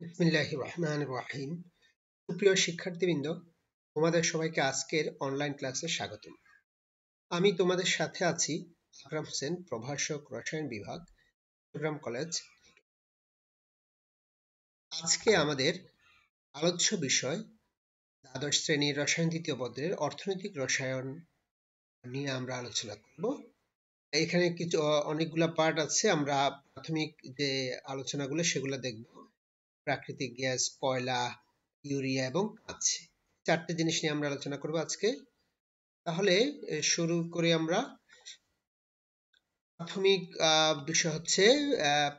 বিসমিল্লাহির রহমানির রহিম। সুপ্রিয় শিক্ষার্থীবৃন্দ, তোমাদের সবাইকে আজকের অনলাইন ক্লাসে স্বাগতম। আমি তোমাদের সাথে আছি আকরাম হোসেন, প্রভাষক, রসায়ন বিভাগ, চট্টগ্রাম কলেজ। আজকে আমাদের আলোচ্য বিষয় দ্বাদশ শ্রেণীর রসায়ন দ্বিতীয় পত্রের অর্থনৈতিক রসায়ন নিয়ে আমরা আলোচনা করব। এখানে অনেকগুলা পার্ট আছে। আমরা প্রাথমিক যে আলোচনাগুলো সেগুলো দেখব। প্রাকৃতিক গ্যাস, কয়লা, ইউরিয়া এবং কাঁচ, চারটে জিনিস নিয়ে আমরা আলোচনা করব আজকে। তাহলে শুরু করি আমরা। প্রাথমিক বিষয় হচ্ছে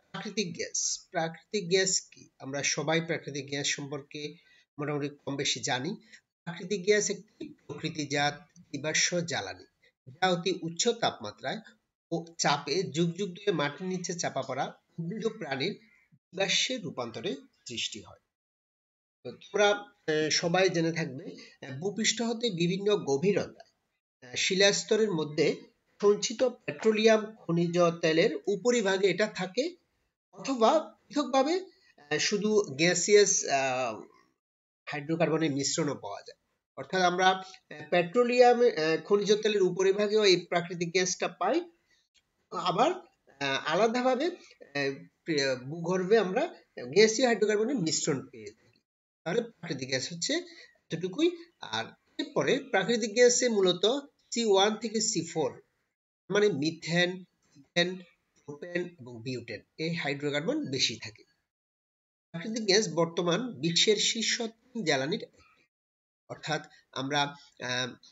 প্রাকৃতিক গ্যাস। প্রাকৃতিক গ্যাস কি? আমরা সবাই প্রাকৃতিক গ্যাস সম্পর্কে মোটামুটি কম বেশি জানি। প্রাকৃতিক গ্যাস একটি প্রকৃতিজাত জীবাশ্ম জ্বালানি, যা অতি উচ্চ তাপমাত্রায় ও চাপে যুগ যুগ ধরে মাটির নিচে চাপা পড়া উদ্ভিদ ও প্রাণীর জীবাশ্মে রূপান্তরে সৃষ্টি হয়। তো তোমরা সবাই জেনে থাকবে, ভূপৃষ্ঠ হতে বিভিন্ন গভীরতায় শিলাস্তরের মধ্যে সঞ্চিত পেট্রোলিয়াম খনিজ তেলের উপরিভাগে এটা থাকে, অথবা পৃথকভাবে শুধু গ্যাসিয়াস হাইড্রোকার্বনের মিশ্রণও পাওয়া যায়। অর্থাৎ আমরা পেট্রোলিয়াম খনিজ তেলের উপরিভাগেও এই প্রাকৃতিক গ্যাসটা পাই, আবার আলাদাভাবে ভূগর্ভে আমরা গ্যাসীয় হাইড্রোকার্বনের মিশ্রণ পেয়ে থাকি। তাহলে প্রাকৃতিক গ্যাস হচ্ছে এতটুকুই। আর এরপরে প্রাকৃতিক গ্যাসে মূলত C1 থেকে C4 মানে মিথেন, ইথেন, প্রোপেন এবং বিউটেন এই হাইড্রোকার্বন বেশি থাকে। প্রাকৃতিক গ্যাস বর্তমান বিশ্বের শীর্ষ 3 জ্বালানির একটি। অর্থাৎ আমরা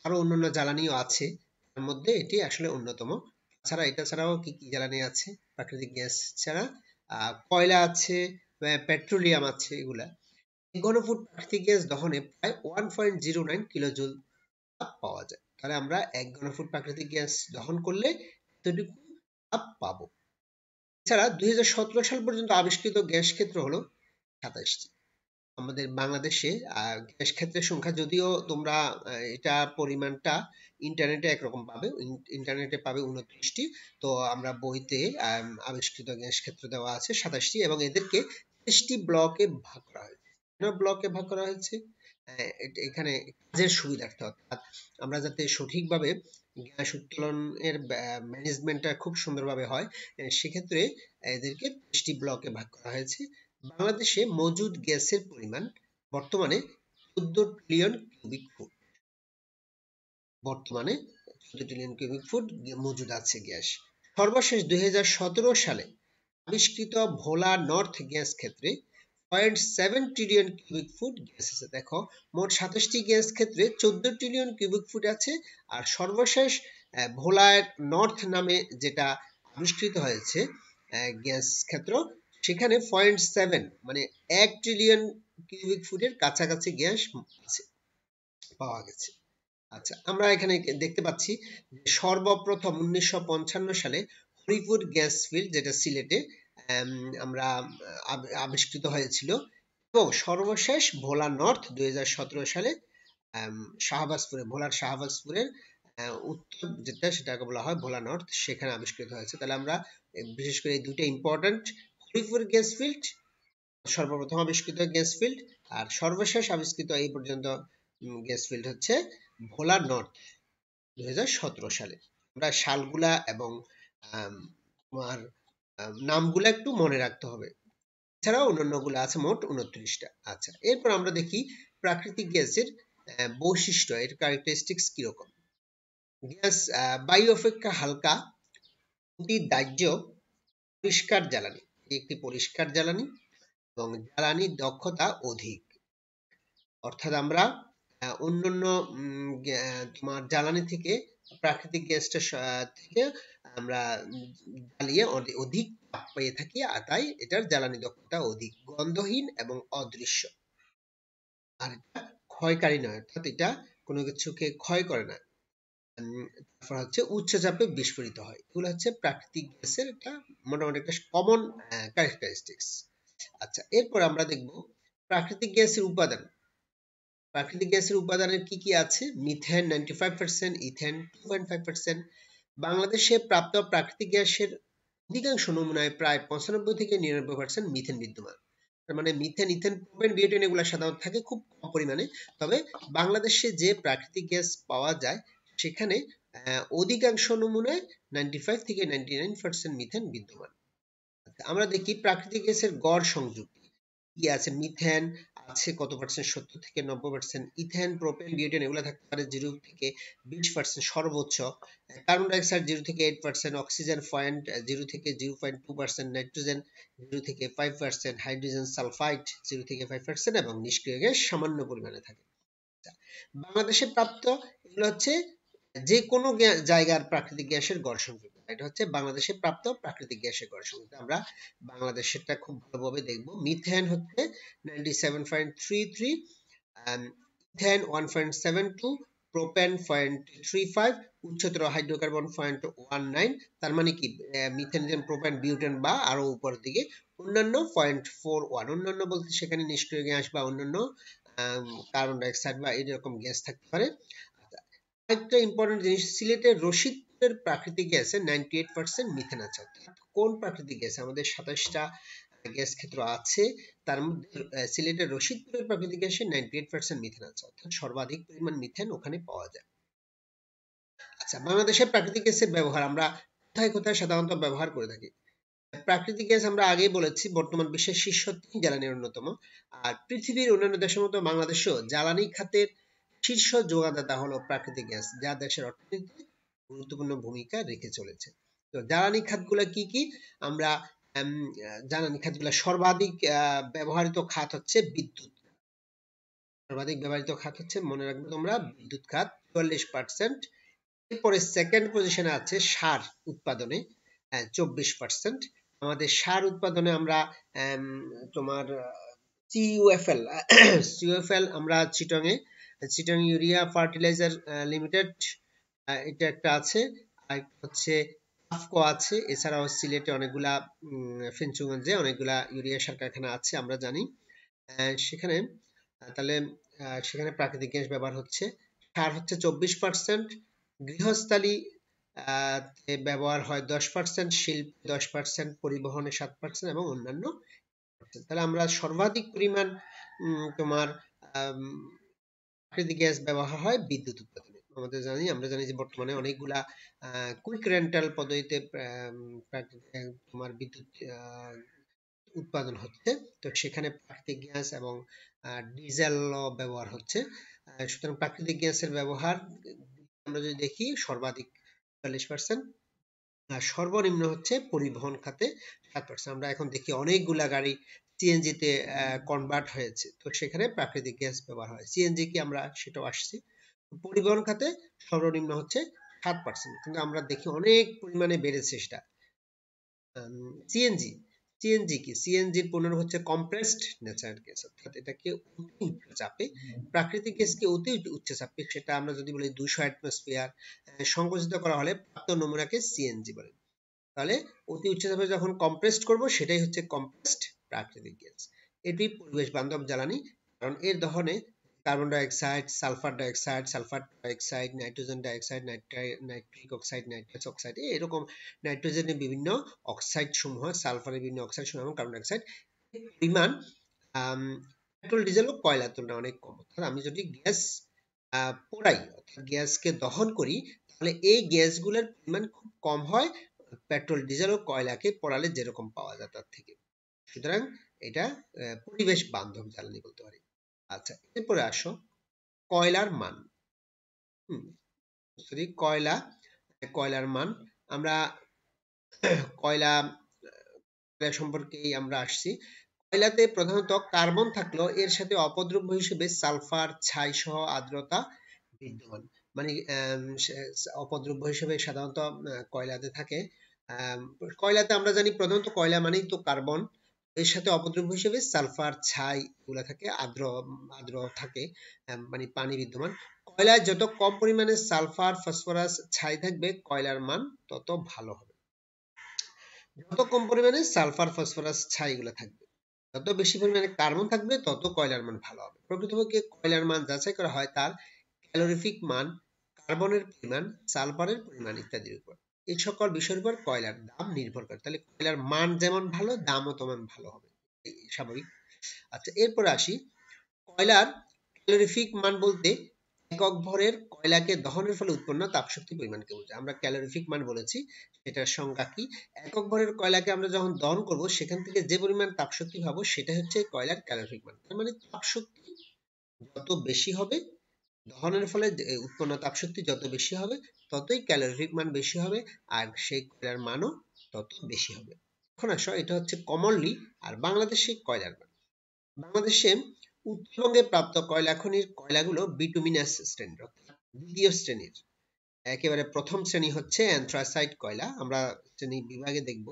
আরো অন্যান্য জ্বালানিও আছে, তার মধ্যে এটি আসলে অন্যতম। এটা ছাড়াও কি কি জ্বালানি আছে প্রাকৃতিক গ্যাস ছাড়া? কয়লা আছে, পেট্রোলিয়াম আছে। এগুলা ঘনফুট প্রাকৃতিক গ্যাস দহনে প্রায় 1.09 কিলোজুল তাপ পাওয়া যায়। তাহলে আমরা 1 ঘনফুট প্রাকৃতিক গ্যাস দহন করলে এতটুকু তাপ পাবো। এছাড়া 2017 সাল পর্যন্ত আবিষ্কৃত গ্যাস ক্ষেত্র হলো 27টি। আমাদের বাংলাদেশে গ্যাস ক্ষেত্রের সংখ্যা, যদিও তোমরা এটা পরিমাণটা ইন্টারনেটে একরকম পাবে, ইন্টারনেটে পাবে 29টি। তো আমরা বইতে আবিষ্কৃত গ্যাস ক্ষেত্র দেওয়া আছে 27টি, এবং এদেরকে 30টি ব্লকে ভাগ করা হয়েছে। কেন ব্লকে ভাগ করা হয়েছে? এখানে কাজের সুবিধার্থে, অর্থাৎ আমরা যাতে সঠিকভাবে গ্যাস উত্তোলনের ম্যানেজমেন্টটা খুব সুন্দরভাবে হয়, সেক্ষেত্রে এদেরকে 30টি ব্লকে ভাগ করা হয়েছে। বাংলাদেশে মজুদ গ্যাসের পরিমাণ বর্তমানে 14 ট্রিলিয়ন কিউবিক ফুট। বর্তমানে 14 ট্রিলিয়ন কিউবিক ফুট মজুদ আছে গ্যাস। সর্বশেষ 2017 সালে আবিষ্কৃত ভোলা নর্থ গ্যাস ক্ষেত্রে 0.7 ট্রিলিয়ন কিউবিক ফুট গ্যাস আছে। দেখো, মোট 27টি গ্যাস ক্ষেত্রে 14 ট্রিলিয়ন কিউবিক ফুট আছে। আর সর্বশেষ ভোলা নর্থ নামে যেটা আবিষ্কৃত হয়েছে গ্যাস ক্ষেত্র, সেখানে 0.7 মানে 1 ট্রিলিয়ন কিউবিক ফুটের কাছাকাছি গ্যাস আছে, পাওয়া গেছে। আচ্ছা, আমরা এখানে দেখতে পাচ্ছি সর্বপ্রথম 1955 সালে হরিপুর গ্যাস ফিল্ড, যেটা সিলেটে আমরা আবিষ্কৃত হয়েছিল, এবং সর্বশেষ ভোলা নর্থ 2017 সালে শাহবাজপুরে, ভোলার শাহবাজপুরের উত্তর যেটা, সেটাকে বলা হয় ভোলা নর্থ, সেখানে আবিষ্কৃত হয়েছে। তাহলে আমরা বিশেষ করে এই দুইটা ইম্পর্টেন্ট, হরিপুর গ্যাস ফিল্ড সর্বপ্রথম আবিষ্কৃত গ্যাস ফিল্ড, আর সর্বশেষ আবিষ্কৃত এই পর্যন্ত গ্যাস ফিল্ড হচ্ছে ভোলা নর্থ 2017 সালে। আমরা সালগুলা এবং তোমার নামগুলা একটু মনে রাখতে হবে। এছাড়াও অন্যান্যগুলো আছে, মোট 29টা। আচ্ছা, এরপর আমরা দেখি প্রাকৃতিক গ্যাসের বৈশিষ্ট্য, এর ক্যারেক্টারিস্টিক্স কিরকম। গ্যাস বায়ু অপেক্ষা হালকা, অতি দাহ্য, পরিষ্কার জ্বালানি, একটি পরিষ্কার জ্বালানি, এবং জ্বালানি দক্ষতা অধিক। অর্থাৎ আমরা অন্যান্য তোমার জ্বালানি থেকে প্রাকৃতিক গ্যাসটা থেকে আমরা জ্বালিয়ে অধিক তাপ পেয়ে থাকি, আর তাই এটার জ্বালানি দক্ষতা অধিক। গন্ধহীন এবং অদৃশ্য, আর এটা ক্ষয়কারী নয়, অর্থাৎ এটা কোনো কিছুকে ক্ষয় করে না। তারপর হচ্ছে উচ্চ চাপে বিস্ফোরিত হয়। এগুলো হচ্ছে প্রাকৃতিক গ্যাসের একটা মোটামুটি একটা কমন ক্যারেক্টারিস্টিক্স। আচ্ছা, এরপর আমরা দেখব প্রাকৃতিক গ্যাসের উপাদান। প্রাকৃতিক গ্যাসের উপাদানের কি কি আছে? Methane 95%, ethane 2.5%। বাংলাদেশে প্রাপ্ত প্রাকৃতিক গ্যাসের অধিকাংশ নমুনায় প্রায় 95 থেকে 99% মিথেন বিদ্যমান। তার মানে মিথেন, ইথেন, প্রোপেন, বিউটেন এগুলো সাধারণত থাকে খুব কম পরিমাণে। তবে বাংলাদেশে যে প্রাকৃতিক গ্যাস পাওয়া যায় সেখানে অধিকাংশ নমুনায় 95 থেকে 99% মিথেন বিদ্যমান। আমরা দেখি প্রাকৃতিক গ্যাসের গড় সংযোগ কি আছে। মিথেন আছে কত পার্সেন্ট, 70 থেকে 90%। ইথেন, প্রোপেন, বিউটেন এগুলো থাকতে পারে 0 থেকে 20% সর্বোচ্চ। কার্বন ডাইঅক্সাইড 0 থেকে 8%, অক্সিজেন 0 থেকে 0.2%, নাইট্রোজেন 0 থেকে 5%, হাইড্রোজেন সালফাইড 0 থেকে 5% এবং নিষ্ক্রিয় গ্যাস সামান্য পরিমাণে থাকে। বাংলাদেশে প্রাপ্ত এগুলো হচ্ছে যে কোনো জায়গার প্রাকৃতিক গ্যাসের গড় সংযোগ। এটা হচ্ছে বাংলাদেশে প্রাপ্ত প্রাকৃতিক গ্যাসের গড় সংযোগ। আমরা বাংলাদেশেরটা খুব ভালোভাবে দেখব। মিথেন হচ্ছে 97.33, ইথেন 1.72, প্রোপেন 0.35, উচ্চতর হাইড্রোকার্বন 0.19। তার মানে কি মিথেন, প্রোপেন, বিউটেন বা আরো উপরের দিকে অন্যান্য 0.41। অন্যান্য বলতে সেখানে নিষ্ক্রিয় গ্যাস বা অন্যান্য কার্বন ডাইঅক্সাইড বা এরকম গ্যাস থাকতে পারে। একটা ইম্পর্টেন্ট জিনিস, সিলেটের রশিদপুরের প্রাকৃতিক গ্যাসে 98% মিথেন আছে। অর্থাৎ কোন প্রাকৃতিক গ্যাস, আমাদের 27টা গ্যাস ক্ষেত্র আছে, তার মধ্যে সিলেটের রশিদপুরের প্রাকৃতিক গ্যাসে 98% মিথেন আছে, অর্থাৎ সর্বাধিক পরিমাণ মিথেন ওখানে পাওয়া যায়। আচ্ছা, বাংলাদেশের প্রাকৃতিক গ্যাসের ব্যবহার আমরা কোথায় কোথায় সাধারণত ব্যবহার করে থাকি। প্রাকৃতিক গ্যাস আমরা আগেই বলেছি বর্তমান বিশ্বের শীর্ষ 3 জ্বালানির অন্যতম। আর পৃথিবীর অন্যান্য দেশের মতো বাংলাদেশেও জ্বালানি খাতের শীর্ষ যোগানদাতা হলো প্রাকৃতিক গ্যাস, যা দেশের অর্থনীতিতে গুরুত্বপূর্ণ ভূমিকা রেখে চলেছে। তো জ্বালানি খাতগুলো কি কি, আমরা জ্বালানি খাতগুলো সর্বাধিক ব্যবহৃত খাত হচ্ছে বিদ্যুৎ। সর্বাধিক ব্যবহৃত খাত হচ্ছে, মনে রাখবে তোমরা, বিদ্যুৎ খাত 44%। এরপরে সেকেন্ড পজিশনে আছে সার উৎপাদনে 24%। আমাদের সার উৎপাদনে আমরা তোমার সিইউএফএল আমরা চিটং ইউরিয়া ফার্টিলাইজার লিমিটেড, এটা একটা আছে। আর হচ্ছে আফকো আছে। এছাড়াও সিলেটে অনেকগুলা ফেঞ্চুগঞ্জে অনেকগুলা ইউরিয়া সার কারখানা আছে আমরা জানি। সেখানে তাহলে সেখানে প্রাকৃতিক গ্যাস ব্যবহার হচ্ছে। সার হচ্ছে 24%, গৃহস্থালী ব্যবহার হয় 10%, শিল্প 10%, পরিবহনে 7% এবং অন্যান্য। তাহলে আমরা সর্বাধিক পরিমাণ তোমার প্রাকৃতিক গ্যাস ব্যবহার হয় বিদ্যুৎ উৎপাদনে। আমরা জানি যে বর্তমানে অনেকগুলা কুইক রেন্টাল পদ্ধতিতে তোমার বিদ্যুৎ উৎপাদন হচ্ছে। তো সেখানে প্রাকৃতিক গ্যাস এবং ডিজেল ব্যবহার হচ্ছে। সুতরাং প্রাকৃতিক গ্যাসের ব্যবহার আমরা যদি দেখি সর্বাধিক 40%, সর্বনিম্ন হচ্ছে পরিবহন খাতে 7%। আমরা এখন দেখি অনেকগুলা গাড়ি সিএনজি তে কনভার্ট হয়েছে, তো সেখানে প্রাকৃতিক গ্যাস ব্যবহার হয়। সিএনজি কি, আমরা সেটাও আসছি। পরিবহন খাতে সর্বনিম্ন হচ্ছে 7%, কিন্তু আমরা দেখি অনেক পরিমাণে বেড়েছে সেটা। সিএনজি কি, সিএনজির পুনর হচ্ছে কম্প্রেসড ন্যাচারাল গ্যাস, অর্থাৎ এটাকে অতি উচ্চ চাপে, প্রাকৃতিক গ্যাসকে অতি উচ্চ চাপে, সেটা আমরা যদি বলি 200 অ্যাটমসফিয়ার সংকুচিত করা হলে প্রাপ্ত নমুনাকে সিএনজি বলে। তাহলে অতি উচ্চ চাপে যখন কম্প্রেসড করব সেটাই হচ্ছে কম্প্রেসড প্রাকৃতিক গ্যাস। এটি পরিবেশ বান্ধব জ্বালানি, কারণ এর দহনে carbon dioxide, sulphur dioxide, nitrogen dioxide, nitric oxide, nitrous oxide, এরকম নাইট্রোজেনের বিভিন্ন অক্সাইড সমূহ, সালফারের বিভিন্ন অক্সাইড সমূহ এবং কার্বন ডাইঅক্সাইড পরিমাণ পেট্রোল, ডিজেল ও কয়লার তুলনায় অনেক কম। অর্থাৎ আমি যদি গ্যাস পোড়াই, অর্থাৎ গ্যাসকে দহন করি, তাহলে এই গ্যাসগুলোর পরিমাণ খুব কম হয় পেট্রোল, ডিজেল ও কয়লাকে পোড়ালে যেরকম পাওয়া যায় তার থেকে। সুতরাং এটা পরিবেশ বান্ধব জ্বালানি বলতে পারি। আচ্ছা, এরপরে আসো কয়লার মান। কয়লার মান, আমরা কয়লা সম্পর্কেই আমরা আসছি। কয়লাতে প্রধানত কার্বন থাকলেও এর সাথে অপদ্রব্য হিসেবে সালফার, ছাই সহ আর্দ্রতা বিদ্যমান। মানে অপদ্রব্য হিসেবে সাধারণত কয়লাতে থাকে। কয়লাতে আমরা জানি প্রধানত কয়লা মানেই তো কার্বন, এর সাথে অপদ্রব্য হিসেবে সালফার, ছাই এগুলা থাকে, আর্দ্র থাকে, মানে পানি বিদ্যমান। কয়লায় যত কম পরিমাণে সালফার, ফসফরাস, ছাই থাকবে কয়লার মান তত ভালো হবে। যত কম পরিমাণে সালফার, ফসফরাস, ছাই এগুলো থাকবে, যত বেশি পরিমাণে কার্বন থাকবে তত কয়লার মান ভালো হবে। প্রকৃতপক্ষে কয়লার মান যাচাই করা হয় তার ক্যালোরিফিক মান, কার্বনের পরিমাণ, সালফারের পরিমাণ ইত্যাদির উপর। এই সকল বিষয়ের উপর কয়লার দাম নির্ভর করে। তাহলে কয়লার মান যেমন ভালো, দামও তেমন ভালো হবে, স্বাভাবিক। আচ্ছা, এরপর আসি কয়লার ক্যালোরিফিক মান বলতে একক ভরের কয়লাকে দহনের ফলে উৎপন্ন তাপশক্তি পরিমাণকে বোঝায়। আমরা ক্যালোরিফিক মান বলেছি, সেটার সংজ্ঞা কি? একক ভরের কয়লাকে আমরা যখন দহন করব সেখান থেকে যে পরিমাণ তাপশক্তি পাবো সেটা হচ্ছে কয়লার ক্যালোরিফিক মান। তার মানে তাপশক্তি যত বেশি হবে, দহনের ফলে উৎপন্ন তাপশক্তি যত বেশি হবে, ততই ক্যালোরিফিক মান বেশি হবে, আর সেই কয়লার মানও তত বেশি হবে। এখন আসো, এটা হচ্ছে কমনলি আর বাংলাদেশে কয়লার মান। বাংলাদেশে উত্তরবঙ্গে প্রাপ্ত কয়লা খনির কয়লাগুলো বিটুমিনাস শ্রেণীর, দ্বিতীয় শ্রেণীর। একেবারে প্রথম শ্রেণী হচ্ছে অ্যান্থ্রাসাইট কয়লা, আমরা শ্রেণী বিভাগে দেখব।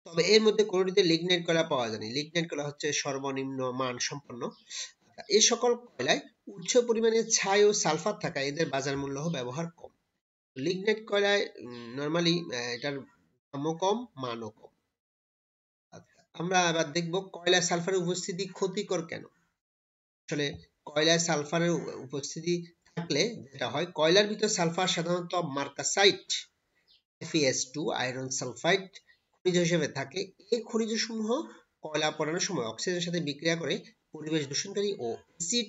তবে এর মধ্যে কোনটিতে লিগনাইট কয়লা পাওয়া যায়নি। লিগনাইট কয়লা হচ্ছে সর্বনিম্ন মান সম্পন্ন। এই সকল কয়লায় উচ্চ পরিমাণে ছাই ও সালফার থাকায় এদের বাজার মূল্য ব্যবহার কম। লিগনাইট কয়লায় নরমালি এটার দামও কম, মানও কম। আমরা আবার দেখব কয়লা সালফারের উপস্থিতি ক্ষতিকর কেন। আসলে কয়লায় সালফারের উপস্থিতি থাকলে যেটা হয়, কয়লার ভিতর সালফার সাধারণত মার্কাসাইট, Fe2 আয়রন সালফাইড খনিজ হিসেবে থাকে। এই খনিজসমূহ কয়লা পোড়ানোর সময় অক্সিজেনের সাথে বিক্রিয়া করে পরিবেশ দূষণকারী ও অ্যাসিড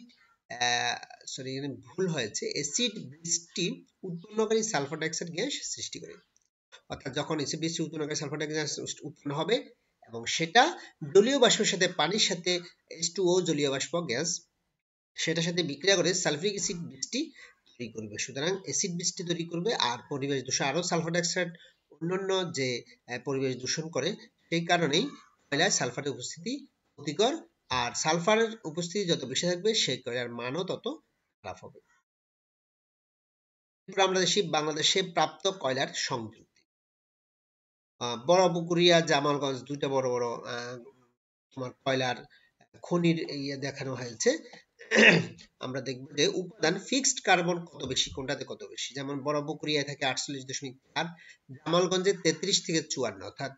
এখানে ভুল হয়েছে, অ্যাসিড বৃষ্টি উৎপন্নকারী সালফার ডাইঅক্সাইড গ্যাস সৃষ্টি করে। অর্থাৎ যখন অ্যাসিড বৃষ্টি উৎপন্নকারী সালফার ডাইঅক্সাইড গ্যাস উৎপন্ন হবে এবং সেটা জলীয় বাষ্পের সাথে পানির সাথে H2O জলীয় বাষ্প গ্যাস সেটার সাথে বিক্রিয়া করে সালফিক অ্যাসিড বৃষ্টি তৈরি করবে। সুতরাং অ্যাসিড বৃষ্টি তৈরি করবে আর পরিবেশ দূষণ, আরো সালফার ডাইঅক্সাইড অন্যান্য যে পরিবেশ দূষণ করে, সেই কারণেই কয়লায় সালফারের উপস্থিতি ক্ষতিকর। আর সালফারের উপস্থিতি যত বেশি থাকবে সেই কয়লার মানও তত খারাপ হবে। এরপর আমরা দেখি বাংলাদেশে প্রাপ্ত কয়লার সংযুক্তি। বড়পুকুরিয়া, জামালগঞ্জ দুইটা বড় বড় তোমার কয়লার খনির দেখানো হয়েছে। আমরা দেখব যে উপাদান ফিক্সড কার্বন কত বেশি, কোনটাতে কত বেশি। যেমন বড়পুকুরিয়ায় থাকে 48.4, জামালগঞ্জে 33 থেকে 54, অর্থাৎ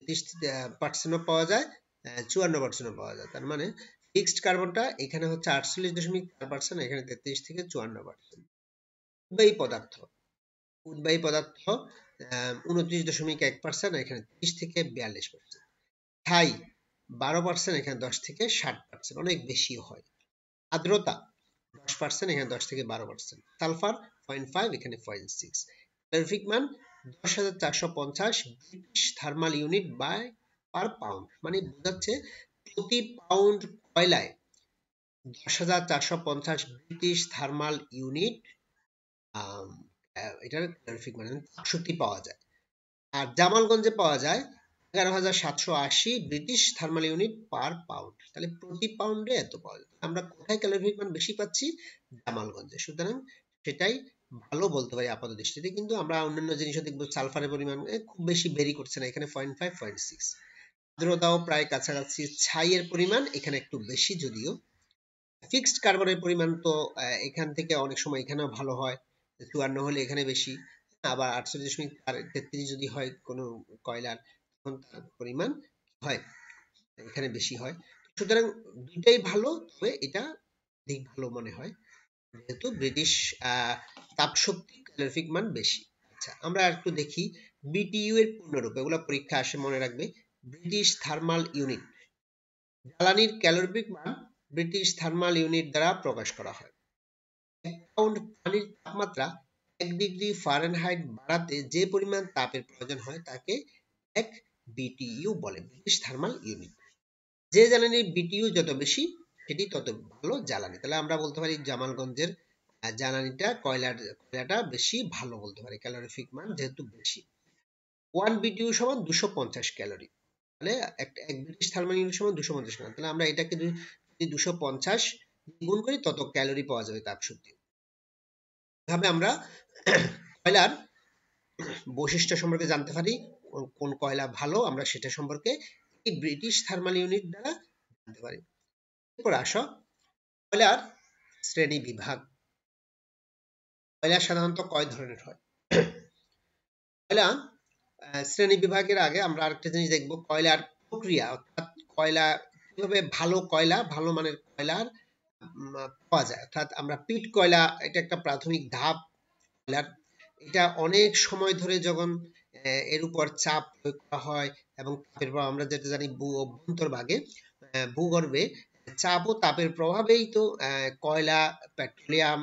30% পাওয়া যায়, 54% পাওয়া যায়। তার মানে ফিক্সড কার্বনটা এখানে হচ্ছে 48.4%, এখানে 33 থেকে 54%। উদ্বায়ী পদার্থ 29.1%, এখানে 30 থেকে 42%। ছাই 12%, এখানে 10 থেকে 60%, অনেক বেশি হয়। আর্দ্রতা 10%, এখানে 10 থেকে 12%। সালফার 0.5, এখানে 0.6। ক্যালোরিফিক মান 10,450 ব্রিটিশ থার্মাল ইউনিট পার পাউন্ড, মানে বোঝাচ্ছে প্রতি পাউন্ড কয়লায় 10,450 ব্রিটিশ থার্মাল ইউনিট এটার ক্যালোরিফিক মান শক্তি পাওয়া যায়। আর জামালগঞ্জে পাওয়া যায় 11,780 ব্রিটিশ থার্মাল ইউনিট পার পাউন্ড, তাহলে প্রতি পাউন্ডে এত পাওয়া যায়। আমরা কোথায় ক্যালোরিফিক মান বেশি পাচ্ছি? জামালগঞ্জে। সুতরাং সেটাই ভালো বলতে পারি আপাত দৃষ্টিতে, কিন্তু আমরা অন্যান্য জিনিসও দেখবো সালফারের পরিমাণ খুব বেশি ভেরি করছে না, এখানে 0.5, 0.6। আর্দ্রতাও প্রায় কাছাকাছি। ছাইয়ের পরিমাণ এখানে একটু বেশি, যদিও ফিক্সড কার্বনের পরিমাণ তো এখান থেকে অনেক সময় এখানেও ভালো হয়, 54 হলে এখানে বেশি, আবার 48.33 যদি হয় কোনো কয়লার, তখন তার পরিমাণ হয় এখানে বেশি হয়। সুতরাং দুইটাই ভালো, তবে এটা অধিক ভালো মনে হয় যেহেতু ব্রিটিশ তাপশক্তি ক্যালোরিফিক মান বেশি। আচ্ছা, আমরা একটু দেখি বিটিইউ এর পূর্ণরূপ, এগুলো পরীক্ষা আসে, মনে রাখবে। ব্রিটিশ থার্মাল ইউনিট, জ্বালানির ক্যালোরিফিক মান ব্রিটিশ থার্মাল ইউনিট দ্বারা প্রকাশ করা হয়। 1 পাউন্ড পানির তাপমাত্রা 1 ডিগ্রি ফারেনহাইট বাড়াতে যে পরিমাণ তাপের প্রয়োজন হয় তাকে 1 বিটিইউ বলে, ব্রিটিশ থার্মাল ইউনিট। যে জ্বালানির বিটিইউ যত বেশি সেটি তত ভালো জ্বালানি। তাহলে আমরা বলতে পারি জামালগঞ্জের জ্বালানিটা কয়লাটা বেশি ভালো বলতে পারি, ক্যালোরিফিক মান যেহেতু বেশি। 1 বিটিইউ সমান 250 ক্যালোরি, তাহলে এক ব্রিটিশ থার্মাল ইউনিট সমান 250 ক্যালোরি। তাহলে আমরা এটাকে যদি 250 গুণ করি তত ক্যালোরি পাওয়া যাবে তাপশক্তি। এভাবে আমরা কয়লার বৈশিষ্ট্য সম্পর্কে জানতে পারি, কোন কয়লা ভালো আমরা সেটা সম্পর্কে এই ব্রিটিশ থার্মাল ইউনিট দ্বারা জানতে পারি। এরপর আসো কয়লার শ্রেণী বিভাগ। কয়লা সাধারণত কয় ধরনের হয়? কয়লা শ্রেণী বিভাগের আগে আমরা আরেকটা জিনিস দেখব, কয়লার প্রক্রিয়া, অর্থাৎ কয়লা কিভাবে ভালো কয়লা, ভালো মানের কয়লার পাওয়া যায়। অর্থাৎ আমরা পিট কয়লা, এটা একটা প্রাথমিক ধাপ কয়লার। এটা অনেক সময় ধরে যখন এর উপর চাপ প্রয়োগ করা হয় এবং তারপর আমরা যেটা জানি অভ্যন্তরভাগে ভূগর্ভে চাপ ও তাপের প্রভাবেই তো কয়লা, পেট্রোলিয়াম,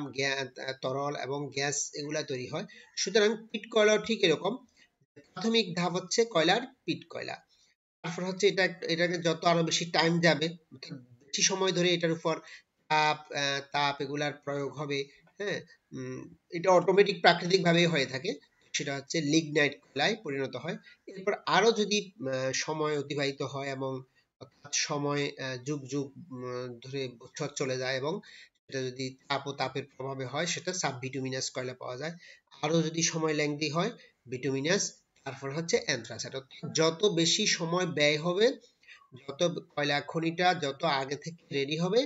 তরল এবং গ্যাস এগুলা তৈরি হয়। সুতরাং পিট কয়লাও ঠিক এরকম। প্রাথমিক ধাপ হচ্ছে কয়লার পিট কয়লা। তারপর হচ্ছে এটাকে যত আরো বেশি টাইম যাবে, বেশি সময় ধরে এটার উপর তাপ এগুলার প্রয়োগ হবে, হ্যাঁ, এটা অটোমেটিক প্রাকৃতিক ভাবেই হয়ে থাকে, সেটা হচ্ছে লিগনাইট কয়লায় পরিণত হয়। এরপর আরো যদি সময় অতিবাহিত হয় এবং সময় যুগ যুগ ধরে বছর চলে যায় এবং সেটা যদি তাপ ও তাপের প্রভাবে হয়, সেটা সাববিটুমিনাস কয়লা পাওয়া যায়। আরো যদি সময় লেংদি হয়, বিটুমিনাস, তারপর হচ্ছে অ্যানথ্রাসাইট। যত বেশি সময় ব্যয় হবে, যত কয়লা খনিটা যত আগে থেকে রেডি হবে,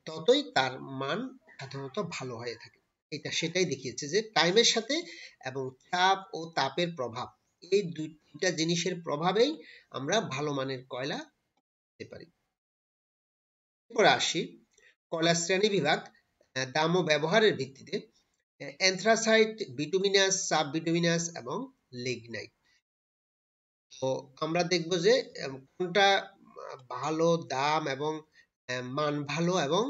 ততই তার মান সাধারণত ভালো হয়ে থাকে। এটা সেটাই দেখিয়েছে যে টাইমের সাথে এবং চাপ ও তাপের প্রভাব, এই দুইটা জিনিসের প্রভাবেই আমরা ভালো মানের কয়লা পেতে পারি। এরপর আসি কয়লা শ্রেণী বিভাগ, দাম ও ব্যবহারের ভিত্তিতে অ্যানথ্রাসাইট, বিটুমিনাস, সাববিটুমিনাস এবং লিগনাইট। তো আমরা দেখব যে কোনটা ভালো দাম এবং মান ভালো এবং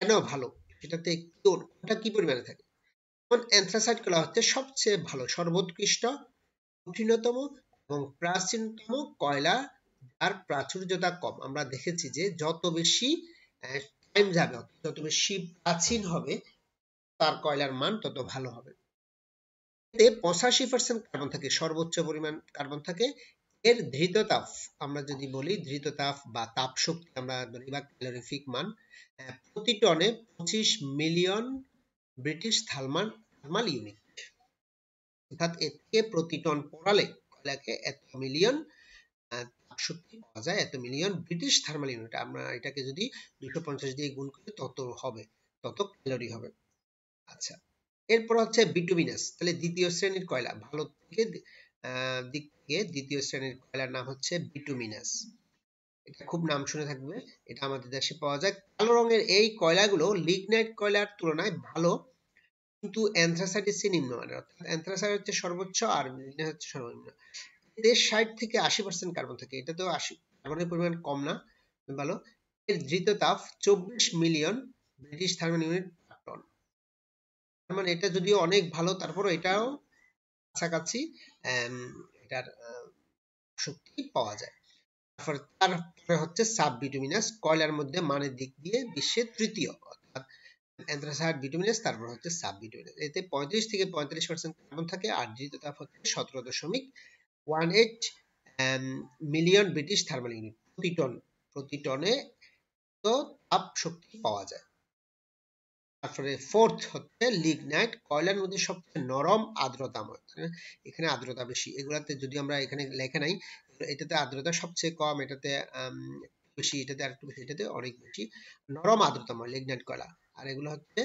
কেন ভালো, সেটাতে কোনটা কি পরিমাণে থাকে। যেমন অ্যানথ্রাসাইট কয়লা হচ্ছে সবচেয়ে ভালো, সর্বোৎকৃষ্ট, কঠিনতম এবং প্রাচীনতম কয়লা, যার প্রাচুর্যতা কম। আমরা দেখেছি যে যত বেশি টাইম যাবে, যত বেশি প্রাচীন হবে, তার কয়লার মান তত ভালো হবে। এতে 85% কার্বন থাকে, সর্বোচ্চ পরিমাণ কার্বন থাকে। এর ধৃততাপ, আমরা যদি বলি ধৃততাপ বা তাপ শক্তি আমরা বলি বা ক্যালোরিফিক মান, প্রতি টনে 25 মিলিয়ন ব্রিটিশ থার্মাল ইউনিট। অর্থাৎ এতে প্রতি টন পোড়ালে কয়লাকে এত মিলিয়ন তাপ শক্তি পাওয়া যায়, এত মিলিয়ন ব্রিটিশ থার্মাল ইউনিট। আমরা এটাকে যদি 250 দিয়ে গুণ করি তত হবে, তত ক্যালোরি হবে। আচ্ছা, এরপর হচ্ছে বিটুমিনাস, তাহলে দ্বিতীয় শ্রেণীর কয়লা, ভালো থেকে দিক থেকে দ্বিতীয় শ্রেণীর কয়লার নাম হচ্ছে বিটুমিনাস। এটা খুব নাম শুনে থাকবে, এটা আমাদের দেশে পাওয়া যায়। কালো রঙের এই কয়লাগুলো লিগনাইট কয়লার তুলনায় ভালো, কিন্তু অ্যানথ্রাসাইটের চেয়ে নিম্নমানের। অর্থাৎ অ্যানথ্রাসাইট হচ্ছে সর্বোচ্চ আর লিগনাইট হচ্ছে সর্বনিম্ন। এতে 60 থেকে 80% কার্বন থাকে, এটা তো 80 কার্বনের পরিমাণ কম না, ভালো। এর ধৃততাপ 24 million British thermal unit per ton. মানে এটা যদিও অনেক ভালো, তারপরও এটাও কাছাকাছি এটার শক্তি পাওয়া যায়। তারপরে হচ্ছে সাববিটুমিনাস, কয়লার মধ্যে মানের দিক দিয়ে বিশ্বের তৃতীয়, অর্থাৎ অ্যানথ্রাসাইট, বিটুমিনাস, তারপর হচ্ছে সাববিটুমিনাস। এতে 35 থেকে 45% কার্বন থাকে আর ধৃততাপ হচ্ছে 17.18 মিলিয়ন ব্রিটিশ থার্মাল ইউনিট প্রতি টনে তো তাপ শক্তি পাওয়া যায়। তারপরে ফোর্থ হচ্ছে লিগনাইট, কয়লার মধ্যে সবচেয়ে নরম, আর্দ্রতাময়। এখানে আর্দ্রতা বেশি, এগুলাতে যদি আমরা এখানে লেখা নাই, এটাতে আর্দ্রতা সবচেয়ে কম, এটাতে বেশি, এটাতে আরেকটু বেশি, এটাতে অনেক বেশি নরম আর্দ্রতাময় লিগনাইট কয়লা। আর এগুলো হচ্ছে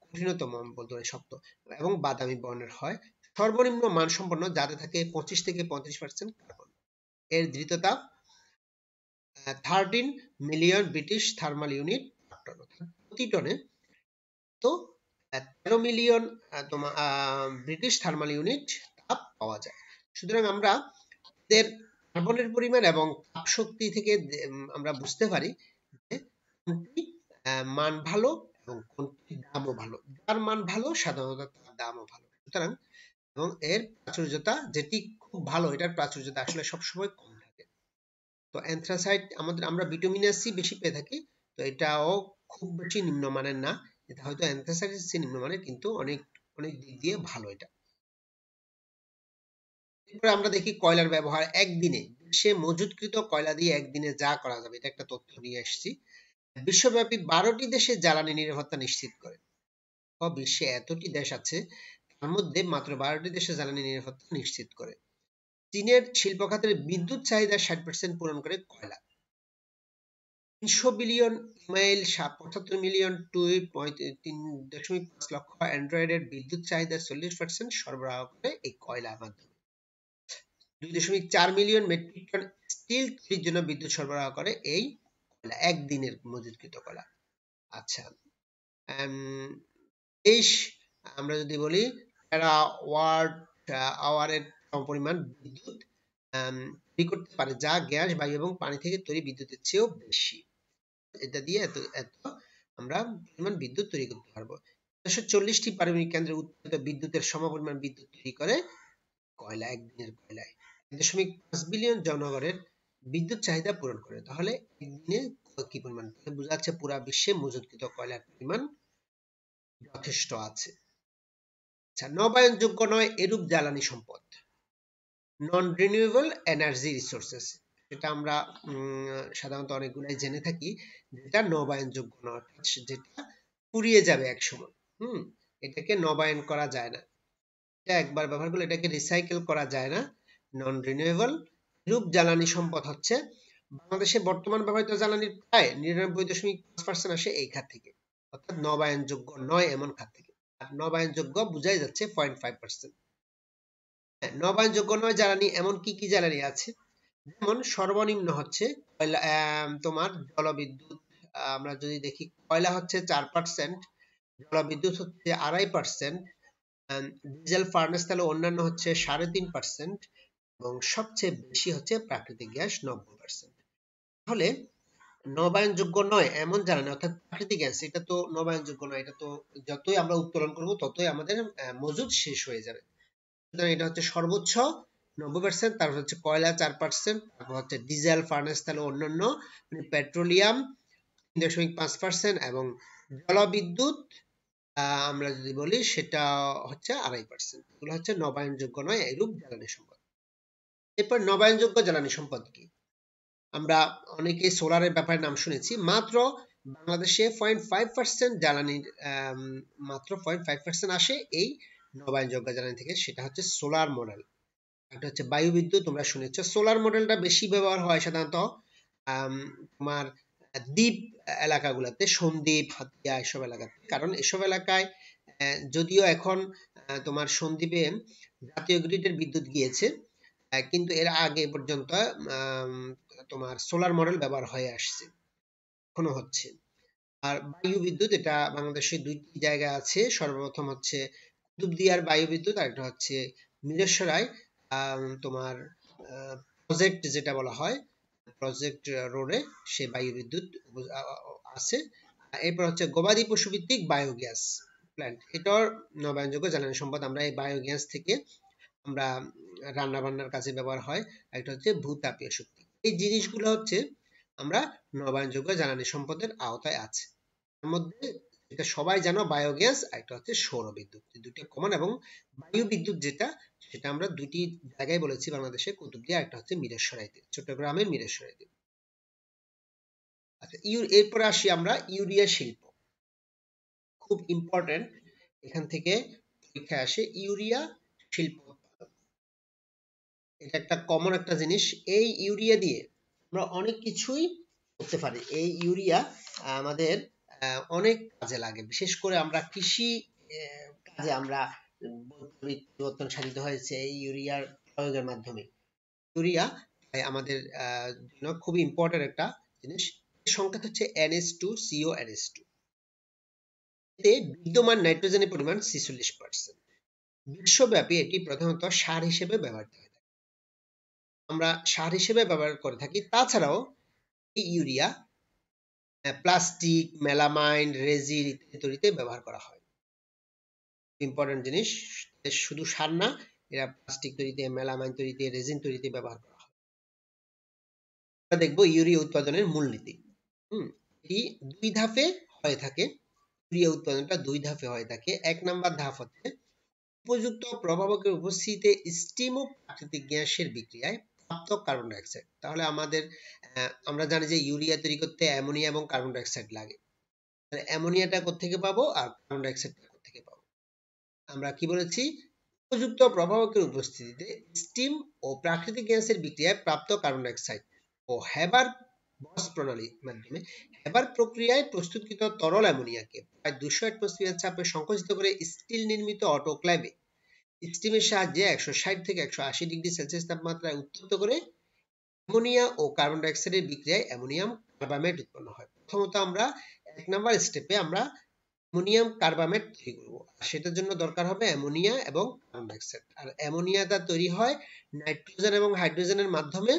কঠিনতম বলতে পারি, শক্ত এবং বাদামি বর্ণের হয়। সর্বনিম্ন মানসম্পন্ন, যাতে থাকে 25 থেকে 35% কার্বন। এর ধৃততাপ 13 মিলিয়ন ব্রিটিশ থার্মাল ইউনিট প্রতি টনে, তো 13 মিলিয়ন তোমার ব্রিটিশ থার্মাল ইউনিট তাপ পাওয়া যায়। সুতরাং আমরা এর কার্বনের পরিমাণ এবং তাপ শক্তি থেকে আমরা বুঝতে পারি যে কোনটি মান ভালো এবং কোনটি দামও ভালো। যার মান ভালো সাধারণত তার দামও ভালো। সুতরাং এবং এর প্রাচুর্যতা যেটি খুব ভালো, এটার প্রাচুর্যতা আসলে সবসময় কম থাকে। তো অ্যানথ্রাসাইট আমরা বিটুমিনাস সি বেশি পেয়ে থাকি, তো এটাও খুব বেশি নিম্নমানের না, এটা হয়তো অ্যানথ্রাসাইটের চেয়ে নিম্নমানের, কিন্তু অনেক অনেক দিক দিয়ে ভালো এটা। এরপরে আমরা দেখি কয়লার ব্যবহার একদিনে, বিশ্বে মজুতকৃত কয়লা দিয়ে একদিনে যা করা যাবে, এটা একটা তথ্য নিয়ে এসেছি। বিশ্বব্যাপী 12টি দেশে জ্বালানি নিরাপত্তা নিশ্চিত করে। বিশ্বে এতটি দেশ আছে, তার মধ্যে মাত্র 12টি দেশে জ্বালানি নিরাপত্তা নিশ্চিত করে। চীনের শিল্প খাতের বিদ্যুৎ চাহিদা 60% পূরণ করে কয়লা। 300 বিলিয়ন ইমেইল, 75 মিলিয়ন টুইট, 3.5 লক্ষ অ্যান্ড্রয়েডের বিদ্যুৎ চাহিদার 40% সরবরাহ করে এই কয়লার মাধ্যমে। 2.4 মিলিয়ন মেট্রিক টন স্টিল তৈরির জন্য বিদ্যুৎ সরবরাহ করে এই কয়লা, একদিনের মজুতকৃত কয়লা। আচ্ছা, আমরা যদি বলি টেরাওয়াট আওয়ারের পরিমাণ বিদ্যুৎ তৈরি করতে পারে, যা গ্যাস, বায়ু এবং পানি থেকে তৈরি বিদ্যুতের চেয়েও বেশি। এটা দিয়ে এত এত আমরা পরিমাণ বিদ্যুৎ তৈরি করতে পারবো। 140টি পারমাণবিক কেন্দ্রে উৎপাদিত বিদ্যুতের সমপরিমাণ বিদ্যুৎ তৈরি করে কয়লা, একদিনের কয়লায় 1.5 বিলিয়ন জনগণের বিদ্যুৎ চাহিদা পূরণ করে। তাহলে একদিনে কি পরিমাণ, বোঝা যাচ্ছে পুরা বিশ্বে মজুতকৃত কয়লার পরিমাণ যথেষ্ট আছে। আচ্ছা, নবায়নযোগ্য নয় এরূপ জ্বালানি সম্পদ, নন রিনিউয়েবল এনার্জি রিসোর্সেস, এটা আমরা সাধারণত অনেকগুলাই জেনে থাকি, যেটা নবায়নযোগ্য নয়, যেটা ফুরিয়ে যাবে এক সময়। এটাকে নবায়ন করা যায় না, এটা একবার ব্যবহার করলে এটাকে রিসাইকেল করা যায় না। নন রিনিউয়েবল এরূপ জ্বালানি সম্পদ হচ্ছে, বাংলাদেশে বর্তমান ব্যবহৃত জ্বালানির প্রায় 99.5% আসে এই খাত থেকে, অর্থাৎ নবায়নযোগ্য নয় এমন খাত থেকে। আর নবায়নযোগ্য বোঝাই যাচ্ছে 0.5%। নবায়নযোগ্য নয় জ্বালানি এমন কি কি জ্বালানি আছে, যেমন সর্বনিম্ন হচ্ছে কয়লা, তোমার জলবিদ্যুৎ। আমরা যদি দেখি কয়লা হচ্ছে 4%, জলবিদ্যুৎ হচ্ছে 2.5%, ডিজেল ফার্নেস তাহলে অন্যান্য হচ্ছে 3.5%, এবং সবচেয়ে বেশি হচ্ছে প্রাকৃতিক গ্যাস 90%। তাহলে নবায়নযোগ্য নয় এমন জ্বালানি অর্থাৎ প্রাকৃতিক গ্যাস, এটা তো নবায়নযোগ্য নয়, এটা তো যতই আমরা উত্তোলন করব ততই আমাদের মজুদ শেষ হয়ে যাবে। সুতরাং এটা হচ্ছে সর্বোচ্চ 90%, তারপর হচ্ছে কয়লা 4%, তারপর হচ্ছে ডিজেল ফার্নেস তাহলে অন্যান্য মানে পেট্রোলিয়াম 3.5%, এবং জলবিদ্যুৎ আমরা যদি বলি সেটা হচ্ছে 2.5%। এগুলো হচ্ছে নবায়নযোগ্য নয় এরূপ জ্বালানি সম্পদ। এরপর নবায়নযোগ্য জ্বালানি সম্পদ কি, আমরা অনেকে সোলারের ব্যাপারে নাম শুনেছি। মাত্র বাংলাদেশে 0.5% জ্বালানির মাত্র 0.5% আসে এই নবায়নযোগ্য জ্বালানি থেকে, সেটা হচ্ছে সোলার মডেল। এটা হচ্ছে বায়ু বিদ্যুৎ, তোমরা শুনেছ। সোলার মডেলটা বেশি ব্যবহার হয় সাধারণত তোমার দ্বীপ এলাকাগুলোতে, সন্দ্বীপ, হাতিয়া এসব এলাকাতে, কারণ এসব এলাকায় যদিও এখন তোমার সন্দ্বীপে জাতীয় গ্রিডের বিদ্যুৎ গিয়েছে, কিন্তু এর আগে পর্যন্ত তোমার সোলার মডেল ব্যবহার হয়ে আসছে, এখনো হচ্ছে। আর বায়ু বিদ্যুৎ, এটা বাংলাদেশে দুইটি জায়গা আছে, সর্বপ্রথম হচ্ছে কুতুবদিয়ার বায়ু বিদ্যুৎ, আর একটা হচ্ছে মিরেশ্বরায় তোমার প্রজেক্ট যেটা বলা হয় প্রজেক্ট রোডে, সে বায়ু বিদ্যুৎ আছে। এরপর হচ্ছে গবাদি পশু ভিত্তিক বায়োগ্যাস প্ল্যান্ট, এটার নবায়নযোগ্য জ্বালানি সম্পদ। আমরা এই বায়োগ্যাস থেকে আমরা রান্না বান্নার কাজে ব্যবহার হয়। একটা হচ্ছে ভূতাপীয় শক্তি। এই জিনিসগুলো হচ্ছে আমরা নবায়নযোগ্য জ্বালানি সম্পদের আওতায় আছে। তার মধ্যে এটা সবাই জানো বায়োগ্যাস, আর একটা হচ্ছে সৌর বিদ্যুৎ, দুটো কমন। এবং বায়ু বিদ্যুৎ যেটা, সেটা আমরা দুটি জায়গায় বলেছি বাংলাদেশে, কুতুবদিয়া, একটা হচ্ছে মিরেশ্বরাইতে, চট্টগ্রামের মিরেশ্বরাইতে। আচ্ছা, এরপরে আসি আমরা ইউরিয়া শিল্প, খুব ইম্পর্টেন্ট, এখান থেকে পরীক্ষায় আসে ইউরিয়া শিল্প। এটা একটা কমন একটা জিনিস। এই ইউরিয়া দিয়ে আমরা অনেক কিছুই করতে পারি। এই ইউরিয়া আমাদের অনেক কাজে লাগে, বিশেষ করে আমরা কৃষি কাজে আমরা পরিবর্তন সাধিত হয়েছে এই ইউরিয়ার প্রয়োগের মাধ্যমে। ইউরিয়া আমাদের জন্য খুবই ইম্পর্টেন্ট একটা জিনিস। সংকেত হচ্ছে NH2CONH2। এতে বিদ্যমান নাইট্রোজেনের পরিমাণ 46%। বিশ্বব্যাপী এটি প্রধানত সার হিসেবে ব্যবহৃত হয়, আমরা সার হিসেবে ব্যবহার করে থাকি। তাছাড়াও এই ইউরিয়া প্লাস্টিক, মেলামাইন, রেজিন ইত্যাদিতে ব্যবহার করা হয়। ইম্পর্টেন্ট জিনিস, শুধু সার না, এরা প্লাস্টিক তৈরিতে, মেলামাইন তৈরিতে, রেজিন তৈরিতে ব্যবহার করা হয়। আমরা দেখব ইউরিয়া উৎপাদনের মূলনীতি। এটি দুই ধাপে হয়ে থাকে। ইউরিয়া উৎপাদনটা দুই ধাপে হয়ে থাকে। এক নাম্বার ধাপ হচ্ছে উপযুক্ত প্রভাবকের উপস্থিতিতে স্টিম ও প্রাকৃতিক গ্যাসের বিক্রিয়ায় প্রাপ্ত কার্বন ডাই অক্সাইড। তাহলে আমরা জানি যে ইউরিয়া তৈরি করতে অ্যামোনিয়া এবং কার্বন ডাই অক্সাইড লাগে। অ্যামোনিয়াটা কোত্থেকে পাবো আর কার্বন ডাই অক্সাইডটা কোত্থেকে পাবো? আমরা কি বলেছি, উপযুক্ত প্রভাবকের উপস্থিতিতে স্টিম ও প্রাকৃতিক গ্যাসের বিক্রিয়ায় প্রাপ্ত কার্বন ডাই অক্সাইড ও হেবার বস প্রণালীর মাধ্যমে হেবার প্রক্রিয়ায় প্রস্তুতকৃত তরল অ্যামোনিয়াকে প্রায় 200 অ্যাটমসফিয়ার চাপে সংকুচিত করে স্টিল নির্মিত অটোক্লেভে স্টিমের সাহায্যে 160 থেকে 180 ডিগ্রি সেলসিয়াস তাপমাত্রায় উত্তপ্ত করে অ্যামোনিয়া ও কার্বন ডাই অক্সাইডের বিক্রিয়ায় অ্যামোনিয়াম কার্বামেট উৎপন্ন হয়। প্রথমত আমরা এক নাম্বার স্টেপে আমরা অ্যামোনিয়াম কার্বামেট তৈরি করব। আর সেটার জন্য দরকার হবে অ্যামোনিয়া এবং কার্বন ডাইঅক্সাইড। আর অ্যামোনিয়াটা তৈরি হয় নাইট্রোজেন এবং হাইড্রোজেনের মাধ্যমে।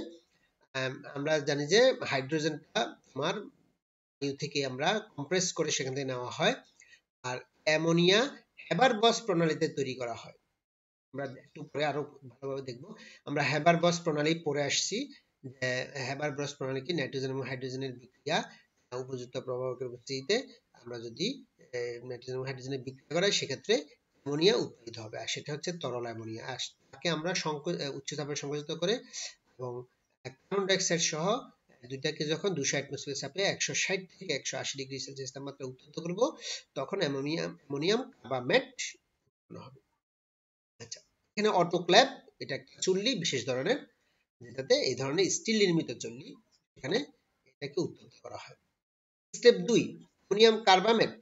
আমরা জানি যে হাইড্রোজেনটা তোমার বায়ু থেকে আমরা কম্প্রেস করে সেখান থেকে নেওয়া হয়। আর অ্যামোনিয়া হেবারবস প্রণালীতে তৈরি করা হয়। আমরা একটু পরে আরো ভালোভাবে দেখব। আমরা হেবারবস প্রণালী পড়ে আসছি, যে হেবারবস প্রণালী কি নাইট্রোজেন এবং হাইড্রোজেনের বিক্রিয়া উপযুক্ত প্রভাবকের উপস্থিতিতে আমরা যদি নাইট্রোজেন এবং হাইড্রোজেনের বিক্রিয়া করাই সেক্ষেত্রে অ্যামোনিয়া উৎপাদিত হবে, আর সেটা হচ্ছে তরল অ্যামোনিয়া। আর তাকে আমরা উচ্চ তাপে সংকোচিত করে এবং কার্বন ডাইঅক্সাইড সহ দুইটাকে যখন 200 অ্যাটমসফিয়ার চাপে 160 থেকে 180 ডিগ্রি সেলসিয়াস তাপমাত্রা উত্তপ্ত করব, তখন অ্যামোনিয়াম কার্বামেট উৎপন্ন হবে। আচ্ছা, এখানে অটোক্ল্যাভ, এটা একটা চুল্লি বিশেষ ধরনের, যেটাতে এই ধরনের স্টিল নির্মিত চুল্লি, এখানে এটাকে উত্তপ্ত করা হয়। Step 2, ammonium carbamate.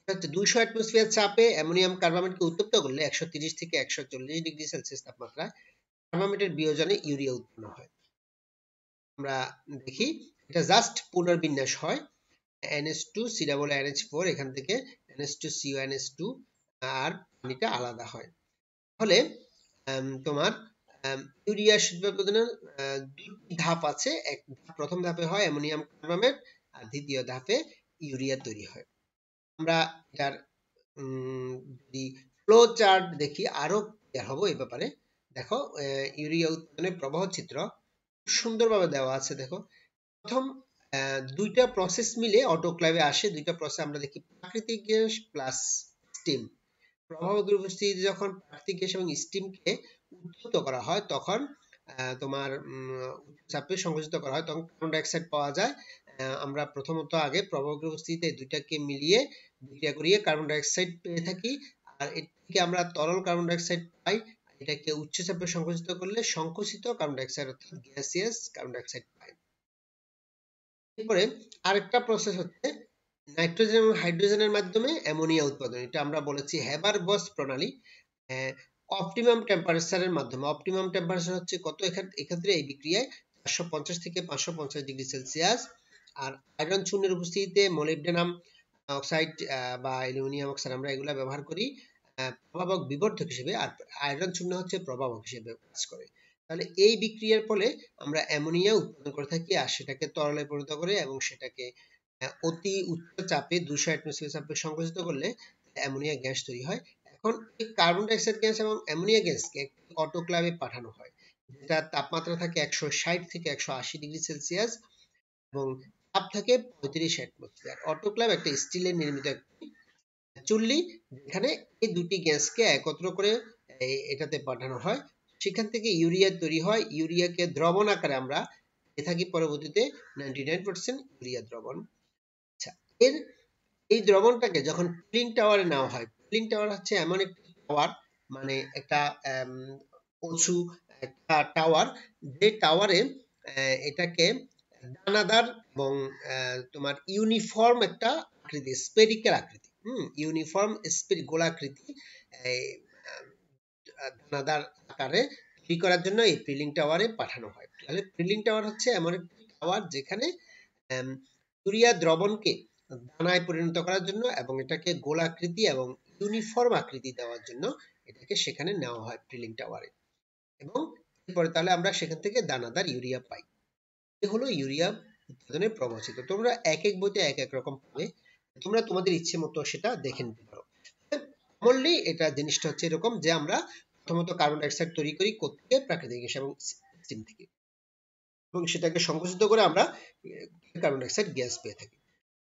এটা হচ্ছে 200 অ্যাটমসফিয়ার চাপে অ্যামোনিয়াম কার্বামেটকে উত্তপ্ত করলে 130 থেকে 140 ডিগ্রি সেলসিয়াস তাপমাত্রায় কার্বামেটের বিয়োজনে ইউরিয়া উৎপন্ন হয়। আমরা দেখি, এটা জাস্ট পুনর্বিন্যাস হয়। NH2 COOH4, এখান থেকে NH2CONH2 আর পানিটা আলাদা হয়। তাহলে তোমার ইউরিয়া উৎপাদনের দুটি ধাপ আছে। প্রথম ধাপে হয় অ্যামোনিয়াম কার্বামেট, আর দ্বিতীয় ধাপে ইউরিয়া তৈরি হয়। আমরা এটার যদি ফ্লো চার্ট দেখি আরো ক্লিয়ার হবো এই ব্যাপারে। দেখো, ইউরিয়া উৎপাদনের প্রবাহ চিত্র সুন্দরভাবে দেওয়া আছে। দেখো, প্রথম দুইটা প্রসেস মিলে অটোক্লাভে আসে। দুইটা প্রসেস আমরা দেখি, প্রাকৃতিক গ্যাস প্লাস স্টিম। প্রবাহকের উপস্থিতিতে যখন প্রাকৃতিক গ্যাস এবং স্টিমকে উত্তপ্ত করা হয়, তখন তোমার চাপে সংকুচিত করা হয়, তখন কার্বন ডাইঅক্সাইড পাওয়া যায়। আমরা প্রথমত আগে প্রবাহকের উপস্থিতিতে দুইটাকে মিলিয়ে বিক্রিয়া করিয়ে কার্বন ডাইঅক্সাইড পেয়ে থাকি, আর এর থেকে আমরা তরল কার্বন ডাইঅক্সাইড পাই। এটাকে উচ্চ চাপে সংকুচিত করলে সংকুচিত কার্বন ডাইঅক্সাইড অর্থাৎ গ্যাসিয়াস কার্বন ডাইঅক্সাইড পাই। এরপরে আরেকটা প্রসেস হচ্ছে নাইট্রোজেন এবং হাইড্রোজেনের মাধ্যমে অ্যামোনিয়া উৎপাদন। এটা আমরা বলেছি হেবারবস প্রণালী। অপটিমাম টেম্পারেচারের মাধ্যমে। অপটিমাম টেম্পারেচার হচ্ছে কত? এক্ষেত্রে এই বিক্রিয়ায় 450 থেকে 550 ডিগ্রি সেলসিয়াস। আর আয়রন চূর্ণের উপস্থিতিতে মোলিবডেনাম অক্সাইড বা অ্যালুমিনিয়াম অক্সাইড আমরা এগুলা ব্যবহার করি প্রভাবক বিবর্ধক হিসেবে, আর আয়রন চূর্ণ হচ্ছে প্রভাবক হিসেবে কাজ করে। তাহলে এই বিক্রিয়ার ফলে আমরা অ্যামোনিয়া উৎপন্ন করে থাকি, আর সেটাকে তরলে পরিণত করে এবং সেটাকে অতি উচ্চ চাপে 200 অ্যাটমসফিয়ার চাপে সংকুচিত করলে অ্যামোনিয়া গ্যাস তৈরি হয়। এখন এই কার্বন ডাইঅক্সাইড গ্যাস এবং অ্যামোনিয়া গ্যাসকে অটোক্লাভে পাঠানো হয়, যেটা তাপমাত্রা থাকে 160 থেকে 180 ডিগ্রি সেলসিয়াস এবং তাপ থাকে 35 অ্যাটমসফিয়ার। অটোক্লাভ একটা স্টিলের নির্মিত একটি চুল্লি, যেখানে এই দুটি গ্যাসকে একত্র করে এটাতে পাঠানো হয়। সেখান থেকে ইউরিয়া তৈরি হয়। ইউরিয়াকে দ্রবণ আকারে আমরা পেয়ে থাকি পরবর্তীতে 99% ইউরিয়া দ্রবণ। আচ্ছা, এই দ্রবণটাকে যখন কুলিং টাওয়ারে নেওয়া হয়, কুলিং টাওয়ার হচ্ছে এমন একটি টাওয়ার, মানে একটা উঁচু একটা টাওয়ার, যে টাওয়ারে এটাকে দানাদার এবং তোমার ইউনিফর্ম একটা আকৃতি, স্পেরিক্যাল আকৃতি, ইউনিফর্ম গোলাকৃতি দানাদার আকারে তৈরি করার জন্য এই কুলিং টাওয়ারে পাঠানো হয়। তাহলে কুলিং টাওয়ার হচ্ছে এমন একটি টাওয়ার যেখানে ইউরিয়া দ্রবণকে দানায় পরিণত করার জন্য এবং এটাকে গোলাকৃতি এবং ইউনিফর্ম আকৃতি দেওয়ার জন্য এটাকে সেখানে নেওয়া হয় কুলিং টাওয়ারে। এবং এরপরে তাহলে আমরা সেখান থেকে দানাদার ইউরিয়া পাই। এ হলো ইউরিয়া উৎপাদনের প্রবচিত। তোমরা এক এক বইতে এক এক রকম পাবে, তোমরা তোমাদের ইচ্ছে মতো সেটা দেখে নিতে পারো। কমনলি এটা জিনিসটা হচ্ছে এরকম যে আমরা প্রথমত কার্বন ডাইঅক্সাইড তৈরি করি কোত্থেকে? প্রাকৃতিক গ্যাস এবং স্টিম থেকে, এবং সেটাকে সংকুচিত করে আমরা কার্বন ডাইঅক্সাইড গ্যাস পেয়ে থাকি।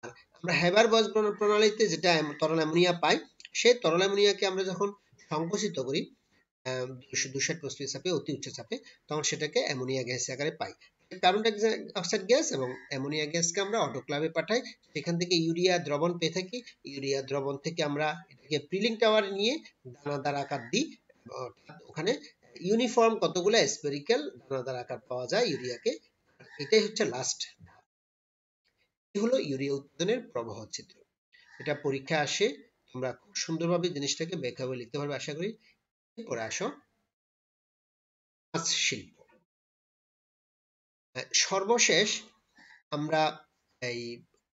আর আমরা হেবারবস প্রণালীতে যেটা তরল অ্যামোনিয়া পাই, সেই তরল অ্যামোনিয়াকে আমরা যখন সংকুচিত করি 200 অ্যাটমসফিয়ার চাপে, অতি উচ্চ চাপে, তখন সেটাকে অ্যামোনিয়া গ্যাস আকারে পাই। কার্বন ডাইঅক্সাইড গ্যাস এবং অ্যামোনিয়া গ্যাসকে আমরা অটোক্লাভে পাঠাই, সেখান থেকে ইউরিয়া দ্রবণ পেয়ে থাকি। ইউরিয়া দ্রবণ থেকে আমরা এটাকে প্রিলিং টাওয়ারে নিয়ে দানাদার আকার দিই, ওখানে ইউনিফর্ম কতগুলো স্পেরিক্যাল দানাদার আকার পাওয়া যায় ইউরিয়াকে। এটাই হচ্ছে লাস্ট। এই হলো ইউরিয়া উৎপাদনের প্রবাহ চিত্র। এটা পরীক্ষা আসে, তোমরা খুব সুন্দরভাবে জিনিসটাকে ব্যাখ্যা করে লিখতে পারবে আশা করি। এরপরে আসো মাছ শিল্প। সর্বশেষ আমরা এই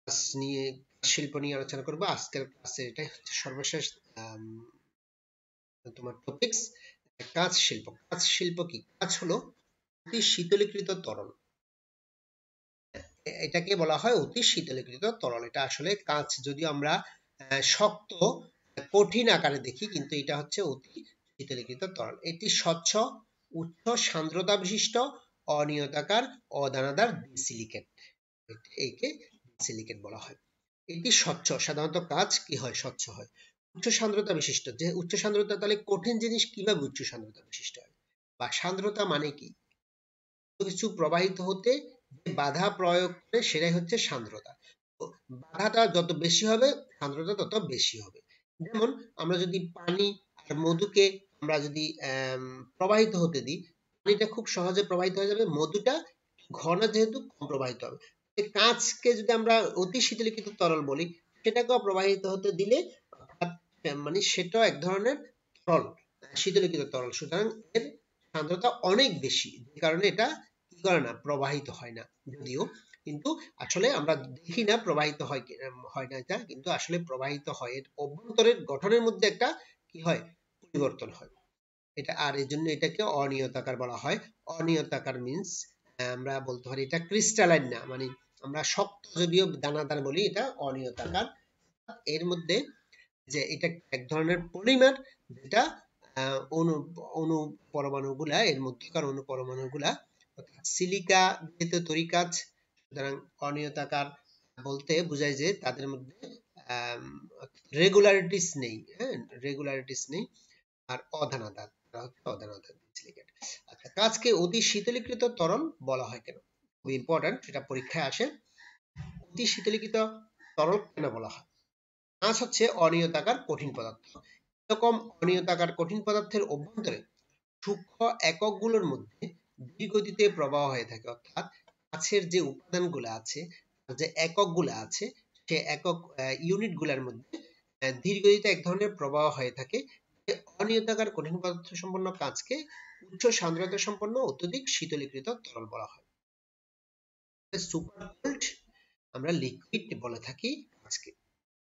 মাছ নিয়ে শিল্প নিয়ে আলোচনা করব আজকের ক্লাসে। এটাই হচ্ছে সর্বশেষ তোমার টপিকস। কাঁচ শিল্প। কাঁচ শিল্প কি? কাঁচ হলো অতি শীতলীকৃত তরল। এটাকে বলা হয় অতি শীতলীকৃত তরল। এটা আসলে কাঁচ যদিও আমরা শক্ত কঠিন আকারে দেখি, কিন্তু এটা হচ্ছে অতি শীতলীকৃত তরল। এটি স্বচ্ছ, উচ্চ সান্দ্রতা বিশিষ্ট, অনিয়তাকার, অদানাদার সিলিকেট। একে সিলিকেট বলা হয়। এটি স্বচ্ছ। সাধারণত কাঁচ কি হয়? স্বচ্ছ হয়। উচ্চ সান্দ্রতা বিশিষ্ট। যে উচ্চ সান্দ্রতা, তাহলে কঠিন জিনিস কিভাবে উচ্চ সান্দ্রতা বিশিষ্ট হয়? বা সান্দ্রতা মানে কি? কিছু প্রবাহিত হতে যে বাধা প্রয়োগ করে সেটাই হচ্ছে সান্দ্রতা। তো বাধাটা যত বেশি হবে সান্দ্রতা তত বেশি হবে। যেমন আমরা যদি পানি আর মধুকে আমরা যদি প্রবাহিত হতে দিই, পানিটা খুব সহজে প্রবাহিত হয়ে যাবে, মধুটা ঘন যেহেতু কম প্রবাহিত হবে। কাঁচকে যদি আমরা অতি শীতলীকৃত তরল বলি, সেটাকেও প্রবাহিত হতে দিলে মানে সেটাও এক ধরনের তরল, শীতলীকৃত তরল। সুতরাং এর সান্দ্রতা অনেক বেশি, যে কারণে এটা কি করে না, প্রবাহিত হয় না। যদিও কিন্তু আসলে আমরা দেখি না প্রবাহিত হয় না, এটা কিন্তু আসলে প্রবাহিত হয়। এর অভ্যন্তরের গঠনের মধ্যে একটা কি হয়, পরিবর্তন হয় এটা। আর এই জন্য এটাকে অনিয়তাকার বলা হয়। অনিয়তাকার মিন্স আমরা বলতে পারি এটা ক্রিস্টালাইন না, মানে আমরা শক্ত যদিও দানাদার বলি, এটা অনিয়তাকার। এর মধ্যে যে এটা এক ধরনের পলিমার, যেটা অণু অণু পরমাণুগুলা, এর মধ্যকার অণু পরমাণুগুলা সিলিকা যেহেতু তৈরি কাজ, সুতরাং অনিয়তাকার বলতে বোঝায় যে তাদের মধ্যে রেগুলারিটিস নেই। হ্যাঁ, রেগুলারিটিস নেই। আর অদানাদার, অদানাদার সিলিকেট। আচ্ছা, কাঁচকে অতি শীতলীকৃত তরল বলা হয় কেন? খুব ইম্পর্টেন্ট, এটা পরীক্ষায় আসে। অতি শীতলীকৃত তরল কেন বলা হয়? কাঁচ হচ্ছে অনিয়তাকার কঠিন পদার্থ। এরকম অনিয়তাকার কঠিন পদার্থের অভ্যন্তরে সূক্ষ্ম এককগুলোর মধ্যে ধীরগতিতে প্রবাহ হয়ে থাকে। অর্থাৎ কাঁচের যে উপাদানগুলো আছে, যে এককগুলো আছে, সে একক ইউনিটগুলোর মধ্যে ধীরগতিতে এক ধরনের প্রবাহ হয়ে থাকে। অনিয়তাকার কঠিন পদার্থ সম্পন্ন কাঁচকে উচ্চ সান্দ্রতা সম্পন্ন অত্যধিক শীতলীকৃত তরল বলা হয়। সুপার কোল্ড আমরা লিকুইড বলে থাকি কাঁচকে।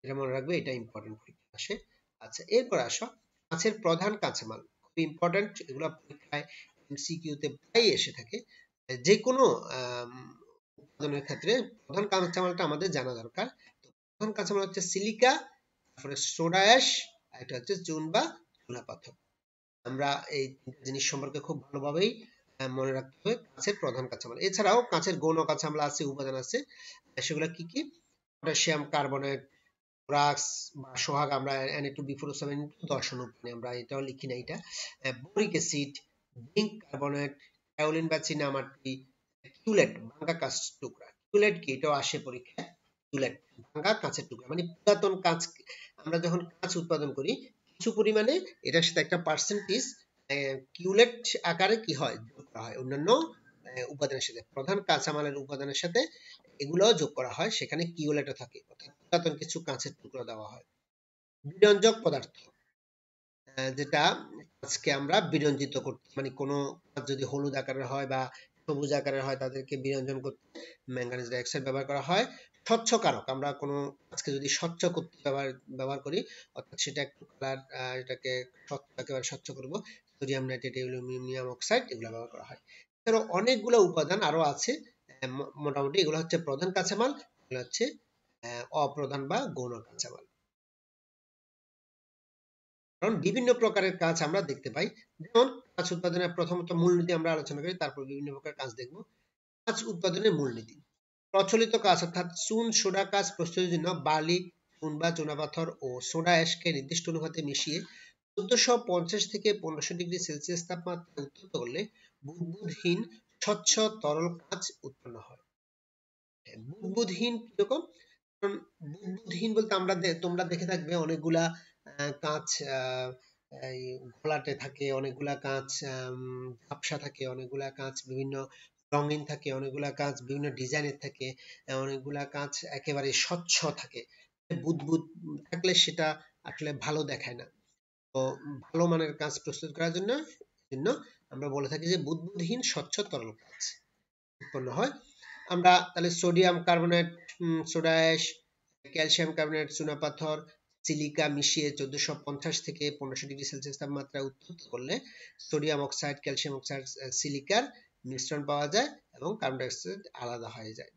এটা মনে রাখবে, এটা ইম্পর্টেন্ট পরীক্ষা আসে। আচ্ছা, এরপর আসো কাঁচের প্রধান কাঁচামাল। খুব ইম্পর্টেন্ট, এগুলো পরীক্ষায় এমসিকিউ তে প্রায় এসে থাকে। যে কোনো উৎপাদনের ক্ষেত্রে প্রধান কাঁচামালটা আমাদের জানা দরকার। তো প্রধান কাঁচামাল হচ্ছে সিলিকা, তারপরে সোডা অ্যাশ, আর এটা হচ্ছে চুন বা চুনাপাথর। আমরা এই জিনিস সম্পর্কে খুব ভালোভাবেই মনে রাখতে হবে। কাঁচের প্রধান কাঁচামাল, এছাড়াও কাঁচের গৌণ কাঁচামাল আছে, উপাদান আছে। সেগুলো কি কি? পটাশিয়াম কার্বনেট, বোরাক্স বা সোহাগ, আমরা Na2B47 দর্শন উপনে আমরা এটাও লিখি না। এটা বোরিক অ্যাসিড, জিঙ্ক কার্বনেট, কায়োলিন বা চীনামাটি, কিউলেট ভাঙা কাঁচ টুকরা। কিউলেট কি? এটাও আসে পরীক্ষায়। কিউলেট ভাঙা কাঁচের টুকরা, মানে পুরাতন কাঁচ। আমরা যখন কাঁচ উৎপাদন করি, কিছু পরিমাণে এটার সাথে একটা পার্সেন্টেজ কিউলেট আকারে কি হয়, যোগ করা হয় অন্যান্য উপাদানের সাথে। প্রধান কাঁচামালের উপাদানের সাথে এগুলো যোগ করা হয়, সেখানে কিউলেটও থাকে, অর্থাৎ পুরাতন কিছু কাঁচের টুকরো দেওয়া হয়। বিরঞ্জক পদার্থ, যেটা আজকে আমরা বিরঞ্জিত করতে, মানে কোনো কাঁচ যদি হলুদ আকারের হয় বা সবুজ আকারের হয়, তাদেরকে বিরঞ্জন করতে ম্যাঙ্গানিজ ডাইঅক্সাইড ব্যবহার করা হয়। স্বচ্ছকারক, আমরা কোনো কাঁচকে যদি স্বচ্ছ করতে ব্যবহার করি, অর্থাৎ সেটা একটু কালার, এটাকে একেবারে স্বচ্ছ করব, সোডিয়াম নাইট্রেট, অ্যালুমিনিয়াম অক্সাইড, এগুলো ব্যবহার করা হয়। এছাড়াও অনেকগুলো উপাদান আরো আছে। মোটামুটি এগুলো হচ্ছে প্রধান কাঁচামাল, এগুলো হচ্ছে অপ্রধান বা গৌণ কাঁচামাল। কারণ বিভিন্ন প্রকারের কাঁচ আমরা দেখতে পাই। যেমন কাঁচ উৎপাদনের প্রথমত মূলনীতি আমরা আলোচনা করি, তারপর বিভিন্ন প্রকার কাঁচ দেখব। কাঁচ উৎপাদনের মূলনীতি। প্রচলিত কাঁচ অর্থাৎ চুন সোডা কাঁচ প্রস্তুতির জন্য বালি, চুন বা চুনাপাথর ও সোডা অ্যাশকে নির্দিষ্ট অনুপাতে মিশিয়ে 1450 থেকে 1500 ডিগ্রি সেলসিয়াস তাপমাত্রায় উত্তপ্ত করলে বুদবুদহীন স্বচ্ছ তরল কাঁচ উৎপন্ন হয়। বুদবুদহীন কিরকম? কারণ বুদবুদহীন বলতে আমরা তোমরা দেখে থাকবে অনেকগুলা কাঁচ এই ঘোলাটে থাকে, অনেকগুলা কাঁচ ঝাপসা থাকে, অনেকগুলা কাঁচ বিভিন্ন রঙিন থাকে, অনেকগুলা কাঁচ বিভিন্ন ডিজাইনের থাকে, অনেকগুলা কাঁচ একেবারে স্বচ্ছ থাকে। বুদবুদ থাকলে সেটা আসলে ভালো দেখায় না। তো ভালো মানের কাঁচ প্রস্তুত করার জন্য আমরা বলে থাকি যে বুদবুদহীন স্বচ্ছ তরল কাঁচ উৎপন্ন হয়। আমরা তাহলে sodium carbonate, soda ash, calcium carbonate, চুনাপাথর, সিলিকা মিশিয়ে 1450 থেকে 1500 ডিগ্রি সেলসিয়াস তাপমাত্রা উত্তপ্ত করলে সোডিয়াম অক্সাইড, ক্যালসিয়াম অক্সাইড, সিলিকার মিশ্রণ পাওয়া যায় এবং কার্বন ডাই অক্সাইড আলাদা হয়ে যায়।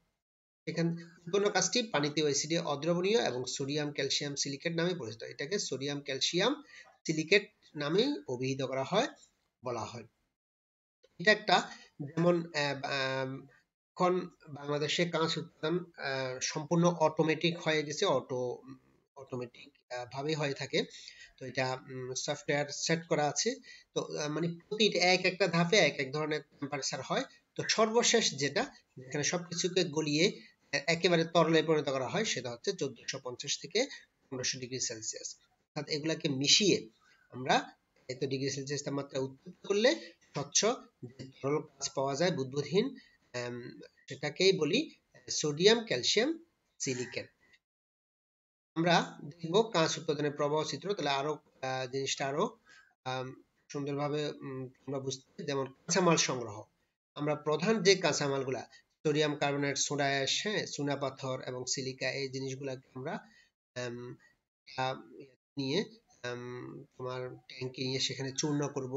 এখানে উৎপন্ন কাজটি পানিতে অ্যাসিডে অদ্রবণীয় এবং সোডিয়াম ক্যালসিয়াম সিলিকেট নামে পরিচিত। এটাকে সোডিয়াম ক্যালসিয়াম সিলিকেট নামে অভিহিত করা হয়, বলা হয়। এটা একটা যেমন এখন বাংলাদেশে কাঁচ উৎপাদন সম্পূর্ণ অটোমেটিক হয়ে গেছে, অটোমেটিক ভাবে হয়ে থাকে। তো এটা সফটওয়্যার সেট করা আছে। তো মানে প্রতি একটা ধাপে এক ধরনের টেম্পারেচার হয়। তো সর্বশেষ যেটা যেখানে সবকিছুকে গলিয়ে একেবারে তরলে পরিণত করা হয় সেটা হচ্ছে 1450 থেকে 1500 ডিগ্রি সেলসিয়াস। অর্থাৎ এগুলাকে মিশিয়ে আমরা এত ডিগ্রি সেলসিয়াস তাপমাত্রা উত্তপ্ত করলে স্বচ্ছ যে তরল কাঁচ পাওয়া যায় বুদবুদহীন, সেটাকেই বলি সোডিয়াম ক্যালসিয়াম সিলিকেট। আমরা দেখব কাঁচ উৎপাদনের প্রবাহ চিত্র, তাহলে আরো জিনিসটা আরো সুন্দরভাবে তোমরা বুঝতে। যেমন কাঁচামাল সংগ্রহ, আমরা প্রধান যে কাঁচামালগুলা সোডিয়াম কার্বনেট, সোডা অ্যাশ, চুনা পাথর এবং সিলিকা, এই জিনিসগুলাকে আমরা নিয়ে তোমার ট্যাঙ্কে নিয়ে সেখানে চূর্ণ করব।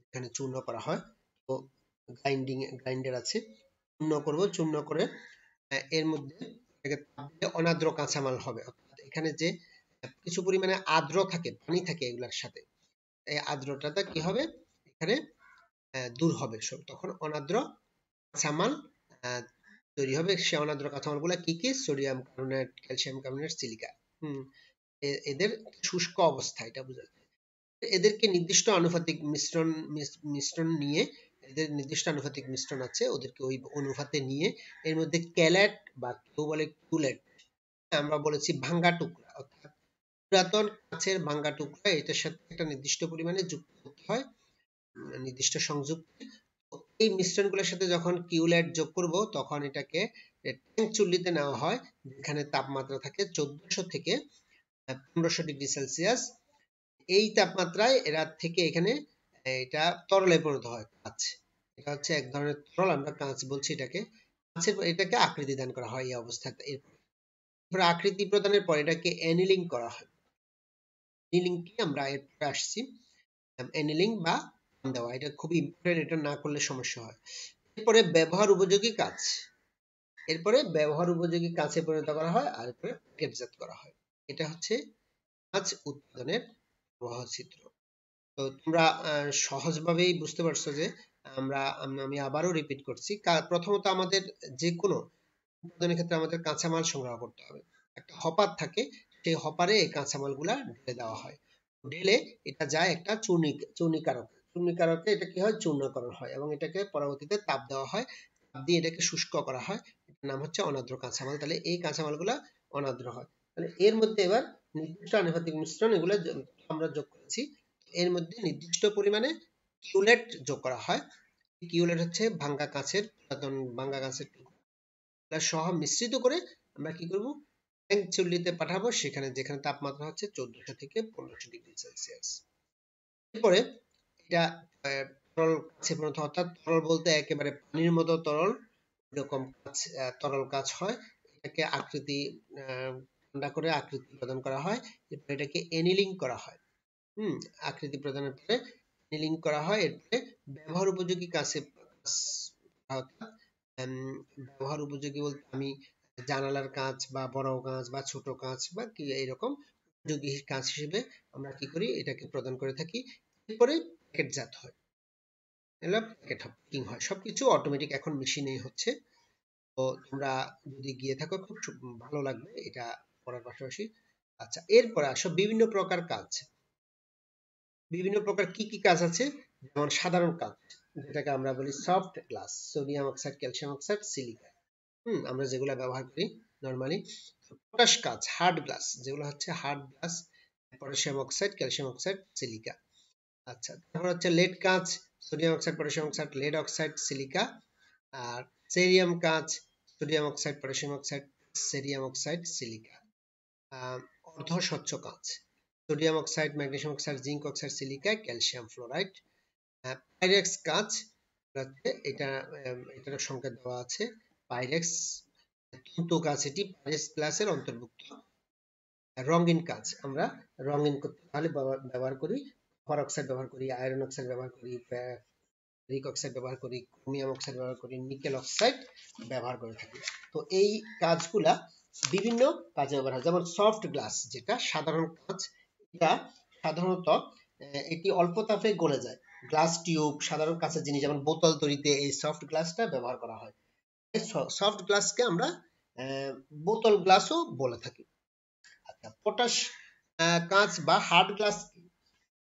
এখানে চূর্ণ করা হয়, তো গ্রাইন্ডার আছে, চূর্ণ করব। চূর্ণ করে এর মধ্যে অনাদ্র কাঁচামাল হবে। অর্থাৎ এখানে যে কিছু পরিমাণে আর্দ্র থাকে, পানি থাকে এগুলার সাথে, এই আর্দ্রতাটা কি হবে এখানে দূর হবে, তখন অনাদ্র কাঁচামাল তৈরি হবে। সে অনাদ্র কাঁচামাল গুলা কি কি? Sodium carbonate, calcium carbonate, silica. এদের শুষ্ক অবস্থা, এটা বোঝায়। এদেরকে নির্দিষ্ট আনুপাতিক মিশ্রণ নিয়ে, এদের নির্দিষ্ট আনুপাতিক মিশ্রণ আছে, ওদেরকে ওই অনুপাতে নিয়ে এর মধ্যে ক্যালেট বা কেউ বলে কুলেট, আমরা বলেছি ভাঙ্গা টুকরা, অর্থাৎ পুরাতন কাঁচের ভাঙ্গা টুকরা, এটার সাথে একটা নির্দিষ্ট পরিমাণে যুক্ত করতে হয়, নির্দিষ্ট সংযুক্ত। এই মিশ্রণগুলোর সাথে যখন কিউলেট যোগ করব তখন এটাকে ট্যাঙ্ক চুল্লিতে নেওয়া হয়, যেখানে তাপমাত্রা থাকে 1400 থেকে 1500 ডিগ্রি সেলসিয়াস। এই তাপমাত্রায় এরা থেকে এখানে এটা তরলে পরিণত হয় কাঁচ। এটা হচ্ছে এক ধরনের তরল, আমরা কাঁচ বলছি এটাকে। কাঁচের এটাকে আকৃতি দান করা হয় এই অবস্থাতে। এরপর আকৃতি প্রদানের পর এটাকে অ্যানিলিং করা হয়। অ্যানিলিং কি আমরা এরপরে আসছি। অ্যানিলিং বা দেওয়া, এটা খুবই ইম্পর্টেন্ট, এটা না করলে সমস্যা হয়। এরপরে ব্যবহার উপযোগী কাঁচ, এরপরে ব্যবহার উপযোগী কাঁচে পরিণত করা হয়, আর এরপরে প্যাকেটজাত করা হয়। এটা হচ্ছে কাঁচ উৎপাদনের প্রবাহ চিত্র। তো তোমরা সহজভাবেই বুঝতে পারছো যে আমি আবারও রিপিট করছি। প্রথমত আমাদের যে কোনো উৎপাদনের ক্ষেত্রে আমাদের কাঁচামাল সংগ্রহ করতে হবে। একটা হপার থাকে, সেই হপারে এই কাঁচামালগুলা ঢেলে দেওয়া হয়। ঢেলে এটা যায় একটা চূর্ণীকারকে, এটা কি হয়? চূর্ণকরণ হয় এবং এটাকে পরবর্তীতে তাপ দেওয়া হয়। তাপ দিয়ে এটাকে শুষ্ক করা হয়, এটার নাম হচ্ছে অনাদ্র কাঁচামাল। তাহলে এই কাঁচামালগুলা অনাদ্র হয়। তাহলে এর মধ্যে এবার নির্দিষ্ট আনুপাতিক মিশ্রণ এগুলো আমরা যোগ করেছি। এর মধ্যে নির্দিষ্ট পরিমাণে কিউলেট যোগ করা হয়। কিউলেট হচ্ছে ভাঙ্গা কাঁচের, পুরাতন ভাঙ্গা কাঁচের টুকরা সহ মিশ্রিত করে আমরা কি করব? ট্যাঙ্ক চুল্লিতে পাঠাবো, যেখানে তাপমাত্রা হচ্ছে 1400 থেকে 1500 ডিগ্রি সেলসিয়াস। এরপরে এটা তরল কাঁচে পরিণত, অর্থাৎ তরল বলতে একেবারে পানির মতো তরল, এরকম তরল কাঁচ হয়। এটাকে ঠান্ডা করে আকৃতি প্রদান করা হয়। এরপর এটাকে অ্যানিলিং করা হয়। আকৃতি প্রদানের পরে অ্যানিলিং করা হয়। এরপরে ব্যবহার উপযোগী কাঁচে, ব্যবহার উপযোগী বলতে আমি জানালার কাঁচ বা বড় কাঁচ বা ছোট কাঁচ বা কি এরকম উপযোগী কাঁচ হিসেবে আমরা কি করি? এটাকে প্রদান করে থাকি। এরপরে প্যাকেটজাত হয়, প্যাকেটিং হয়। সবকিছু অটোমেটিক এখন মেশিনেই হচ্ছে। তো তোমরা যদি গিয়ে থাকো খুব ভালো লাগবে এটা পড়ার পাশাপাশি। আচ্ছা, এরপরে আসো বিভিন্ন প্রকার কাজ। বিভিন্ন প্রকার কি কি কাজ আছে? যেমন সাধারণ কাজ, যেটাকে আমরা বলি soft glass, sodium oxide, calcium oxide, silica, আমরা যেগুলো ব্যবহার করি নরমালি। পটাশ কাজ, হার্ড গ্লাস, যেগুলো হচ্ছে hard glass, potassium oxide, calcium oxide, silica. আচ্ছা, তারপর হচ্ছে লেড কাঁচ, sodium oxide, potassium oxide, lead oxide, silica. আর সেরিয়াম কাঁচ, sodium oxide, potassium oxide, cerium oxide, silica. অর্ধ স্বচ্ছ কাঁচ, sodium oxide, magnesium oxide, zinc oxide, silica, calcium fluoride. Pyrex কাঁচ, এটার সংকেত দেওয়া আছে পাইরেক্স, তন্তু কাঁচ, এটি পাইরেক্স ক্লাসের অন্তর্ভুক্ত। রঙিন কাজ আমরা রঙিন করতে তাহলে ব্যবহার করি কপার অক্সাইড ব্যবহার করি, আয়রন অক্সাইড ব্যবহার করি, ফেরিক অক্সাইড ব্যবহার করি, ক্রোমিয়াম অক্সাইড ব্যবহার করি, নিকেল অক্সাইড ব্যবহার করে থাকি। তো এই কাজগুলা বিভিন্ন কাজে ব্যবহার হয়। যেমন সফট গ্লাস যেটা সাধারণ কাজ, এটা সাধারণত এটি অল্প তাপে গলে যায়। গ্লাস টিউব সাধারণ কাঁচের জিনিস যেমন বোতল তৈরিতে এই সফট গ্লাসটা ব্যবহার করা হয়। সফট গ্লাসকে আমরা বোতল গ্লাসও বলে থাকি। আচ্ছা, পটাশ কাঁচ বা হার্ড গ্লাস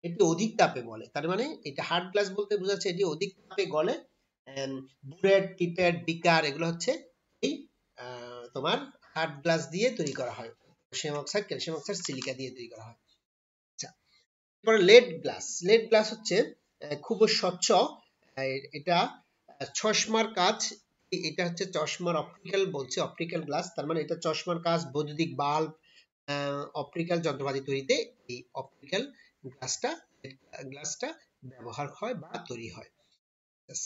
এটি অধিক তাপে গলে, তার মানে এটা হার্ড গ্লাস বলতে বোঝাচ্ছে এটি অধিক তাপে গলে। বুলেট, পিপেট, বিকার এগুলো হচ্ছে এই তোমার হার্ড গ্লাস দিয়ে তৈরি করা হয়। ক্যালসিয়াম অক্সাইড, সিলিকা দিয়ে তৈরি করা হয়। আচ্ছা, এরপরে লেড গ্লাস। লেড গ্লাস হচ্ছে খুব স্বচ্ছ, এটা চশমার কাজ, এটা হচ্ছে চশমার অপটিক্যাল বলছে, অপটিক্যাল গ্লাস, তার মানে এটা চশমার কাজ, বৈদ্যুতিক বাল্ব, অপটিক্যাল যন্ত্রপাতি তৈরিতে এই অপটিক্যাল গ্লাসটা গ্লাসটা ব্যবহার হয় বা তৈরি হয়।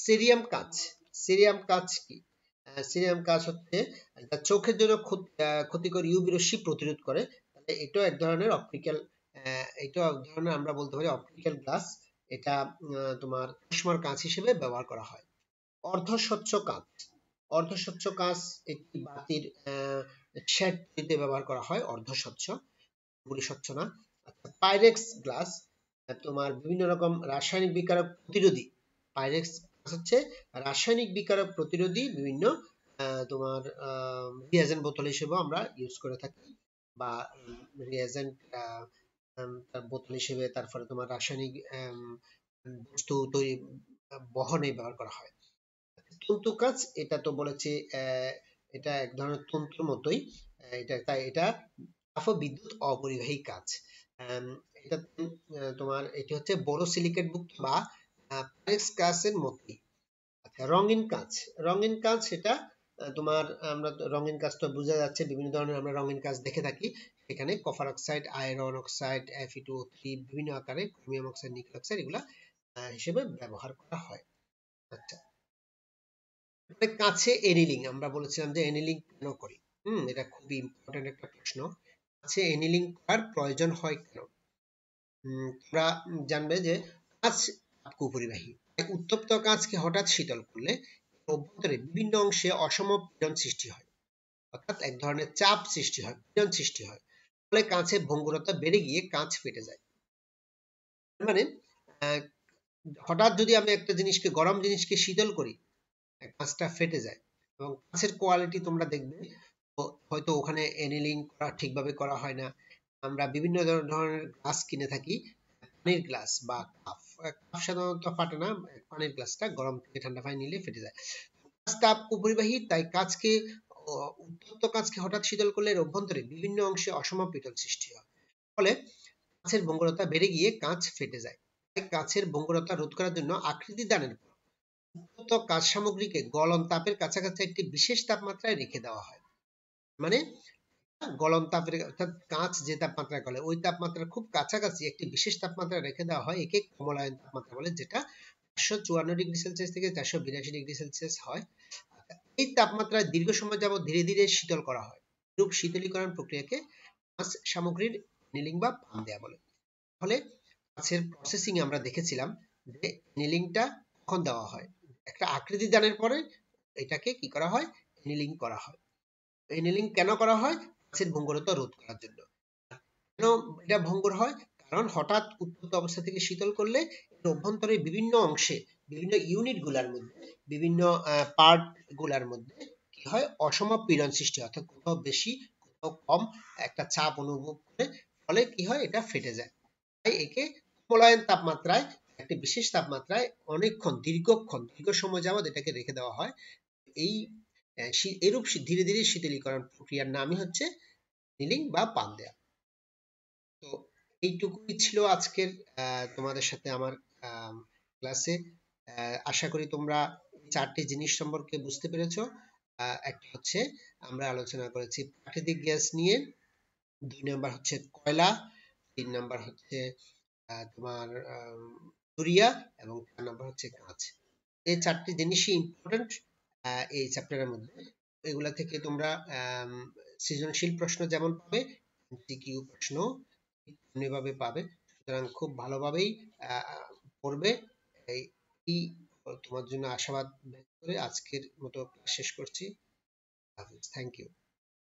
সিরিয়াম কাঁচ। সিরিয়াম কাঁচ কি? সিরিয়াম কাঁচ হচ্ছে চোখের জন্য ক্ষতিকর ইউভি রশ্মি প্রতিরোধ করে। তাহলে এটা এক ধরনের অপটিক্যাল, এটা এক ধরনের আমরা বলতে পারি অপটিক্যাল গ্লাস। এটা তোমার চশমার কাঁচ হিসেবে ব্যবহার করা হয়। অর্ধস্বচ্ছ কাঁচ। অর্ধস্বচ্ছ কাঁচ একটি বাতির শেড তৈরিতে ব্যবহার করা হয়, অর্ধস্বচ্ছ, পুরোপুরি স্বচ্ছ না। আচ্ছা, পাইরেক্স গ্লাস তোমার বিভিন্ন রকম রাসায়নিক বিকারক প্রতিরোধী। পাইরেক্স হচ্ছে রাসায়নিক বিকারক প্রতিরোধী বিভিন্ন তোমার রিয়েজেন্ট বোতল হিসেবে আমরা ইউজ করে থাকি, বা রিয়েজেন্ট বোতল হিসেবে, তারপরে তোমার রাসায়নিক বস্তু তৈরি বহনে ব্যবহার করা হয়। তন্তু কাজ, এটা তো বলেছি এটা এক ধরনের তন্তুর মতোই, এটা তাই এটা বিদ্যুৎ অপরিবাহী কাজ। এটা তোমার এটি হচ্ছে বোরোসিলিকেট মুক্ত বা পাইরেক্স কাঁচের মতোই। আচ্ছা, রঙিন কাঁচ। রঙিন কাঁচ সেটা তোমার আমরা রঙিন কাঁচ তো বোঝা যাচ্ছে, বিভিন্ন ধরনের আমরা রঙিন কাঁচ দেখে থাকি। এখানে copper oxide, iron oxide, Fe2O3 বিভিন্ন আকারে, ক্রোমিয়াম অক্সাইড, নিকেল অক্সাইড এগুলা হিসেবে ব্যবহার করা হয়। আচ্ছা, কাঁচে এনিলিং আমরা বলেছিলাম যে এনিলিং কেন করি। এটা খুবই ইম্পর্টেন্ট একটা প্রশ্ন। কাঁচে এনিলিং করার প্রয়োজন হয় কেন? তোমরা জানবে যে কাঁচ তাপকুপরিবাহী। উত্তপ্ত কাঁচকে হঠাৎ শীতল করলে অভ্যন্তরে বিভিন্ন অংশে অসম পীড়ন সৃষ্টি হয়, অর্থাৎ এক ধরনের চাপ সৃষ্টি হয়, পীড়ন সৃষ্টি হয়, ফলে কাঁচের ভঙ্গুরতা বেড়ে গিয়ে কাঁচ ফেটে যায়। মানে হঠাৎ যদি আমি একটা জিনিসকে, গরম জিনিসকে শীতল করি, কাঁচটা ফেটে যায়। এবং কাঁচের কোয়ালিটি তোমরা দেখবে হয়তো ওখানে এনিলিং করা ঠিকভাবে করা হয় না। আমরা বিভিন্ন ধরনের গ্লাস কিনে থাকি, পানির গ্লাস বা কাপ। কাপ সাধারণত ফাটে না, পানির গ্লাসটা গরম থেকে ঠান্ডা পানি নিলে ফেটে যায়। কাঁচ তাপ অপরিবাহী, তাই কাঁচকে উত্তপ্ত কাঁচকে হঠাৎ শীতল করলে এর অভ্যন্তরে বিভিন্ন অংশে অসম পীড়ন সৃষ্টি হয়, ফলে কাঁচের ভঙ্গুরতা বেড়ে গিয়ে কাঁচ ফেটে যায়। তাই কাঁচের ভঙ্গুরতা রোধ করার জন্য আকৃতি দানের পর উত্তপ্ত কাঁচ সামগ্রীকে গলন তাপের কাছাকাছি একটি বিশেষ তাপমাত্রায় রেখে দেওয়া হয়। মানে গলন তাপের, অর্থাৎ কাঁচ যে তাপমাত্রায় গলে ওই তাপমাত্রার খুব কাছাকাছি একটি বিশেষ তাপমাত্রায় রেখে দেওয়া হয়, একে কমলায়ন তাপমাত্রা বলে, যেটা 454 ডিগ্রি সেলসিয়াস থেকে 482 ডিগ্রি সেলসিয়াস হয়। এই তাপমাত্রায় দীর্ঘ সময় যাবত ধীরে ধীরে শীতল করা হয়। এরূপ শীতলীকরণ প্রক্রিয়াকে কাঁচ সামগ্রীর এনিলিং বা পাম দেয়া বলে। ফলে কাঁচের প্রসেসিং আমরা দেখেছিলাম যে এনিলিংটা কখন দেওয়া হয়, একটা আকৃতি দানের পরে এটাকে কি করা হয়, এনিলিং করা হয়। এনিলিং কেন করা হয়? কাঁচের ভঙ্গুরতা রোধ করার জন্য। কেন এটা ভঙ্গুর হয়? কারণ হঠাৎ উত্তপ্ত অবস্থা থেকে শীতল করলে এর অভ্যন্তরে বিভিন্ন অংশে, বিভিন্ন ইউনিট গুলার মধ্যে, বিভিন্ন পার্ট গুলার মধ্যে কি হয়, অসম পীড়ন সৃষ্টি হয়, অর্থাৎ কোথাও বেশি কোথাও কম একটা চাপ অনুভব করে, ফলে কি হয়, এটা ফেটে যায়। তাই একে কমলায়ন তাপমাত্রায়, একটা বিশেষ তাপমাত্রায় অনেকক্ষণ, দীর্ঘ সময় যাবত এটাকে রেখে দেওয়া হয়। এই এরূপ ধীরে ধীরে শীতলীকরণ প্রক্রিয়ার নামই হচ্ছে এনিলিং বা পাম দেয়া। তো এইটুকুই ছিল আজকের তোমাদের সাথে আমার ক্লাসে। আশা করি তোমরা চারটি জিনিস সম্পর্কে বুঝতে পেরেছো। একটা হচ্ছে আমরা আলোচনা করেছি প্রাকৃতিক গ্যাস নিয়ে, 2 নাম্বার হচ্ছে কয়লা, 3 নাম্বার হচ্ছে তোমার ইউরিয়া, এবং 4 নাম্বার হচ্ছে কাঁচ। এই চারটি জিনিসই ইম্পর্টেন্ট এই চ্যাপ্টারের মধ্যে। এগুলা থেকে তোমরা সৃজনশীল প্রশ্ন যেমন পাবে, এমসিকিউ প্রশ্ন এমনিভাবে পাবে, সুতরাং খুব ভালোভাবেই পড়বে। এই এই তোমার জন্য আশাবাদ ব্যক্ত করে আজকের মতো শেষ করছি। Thank you.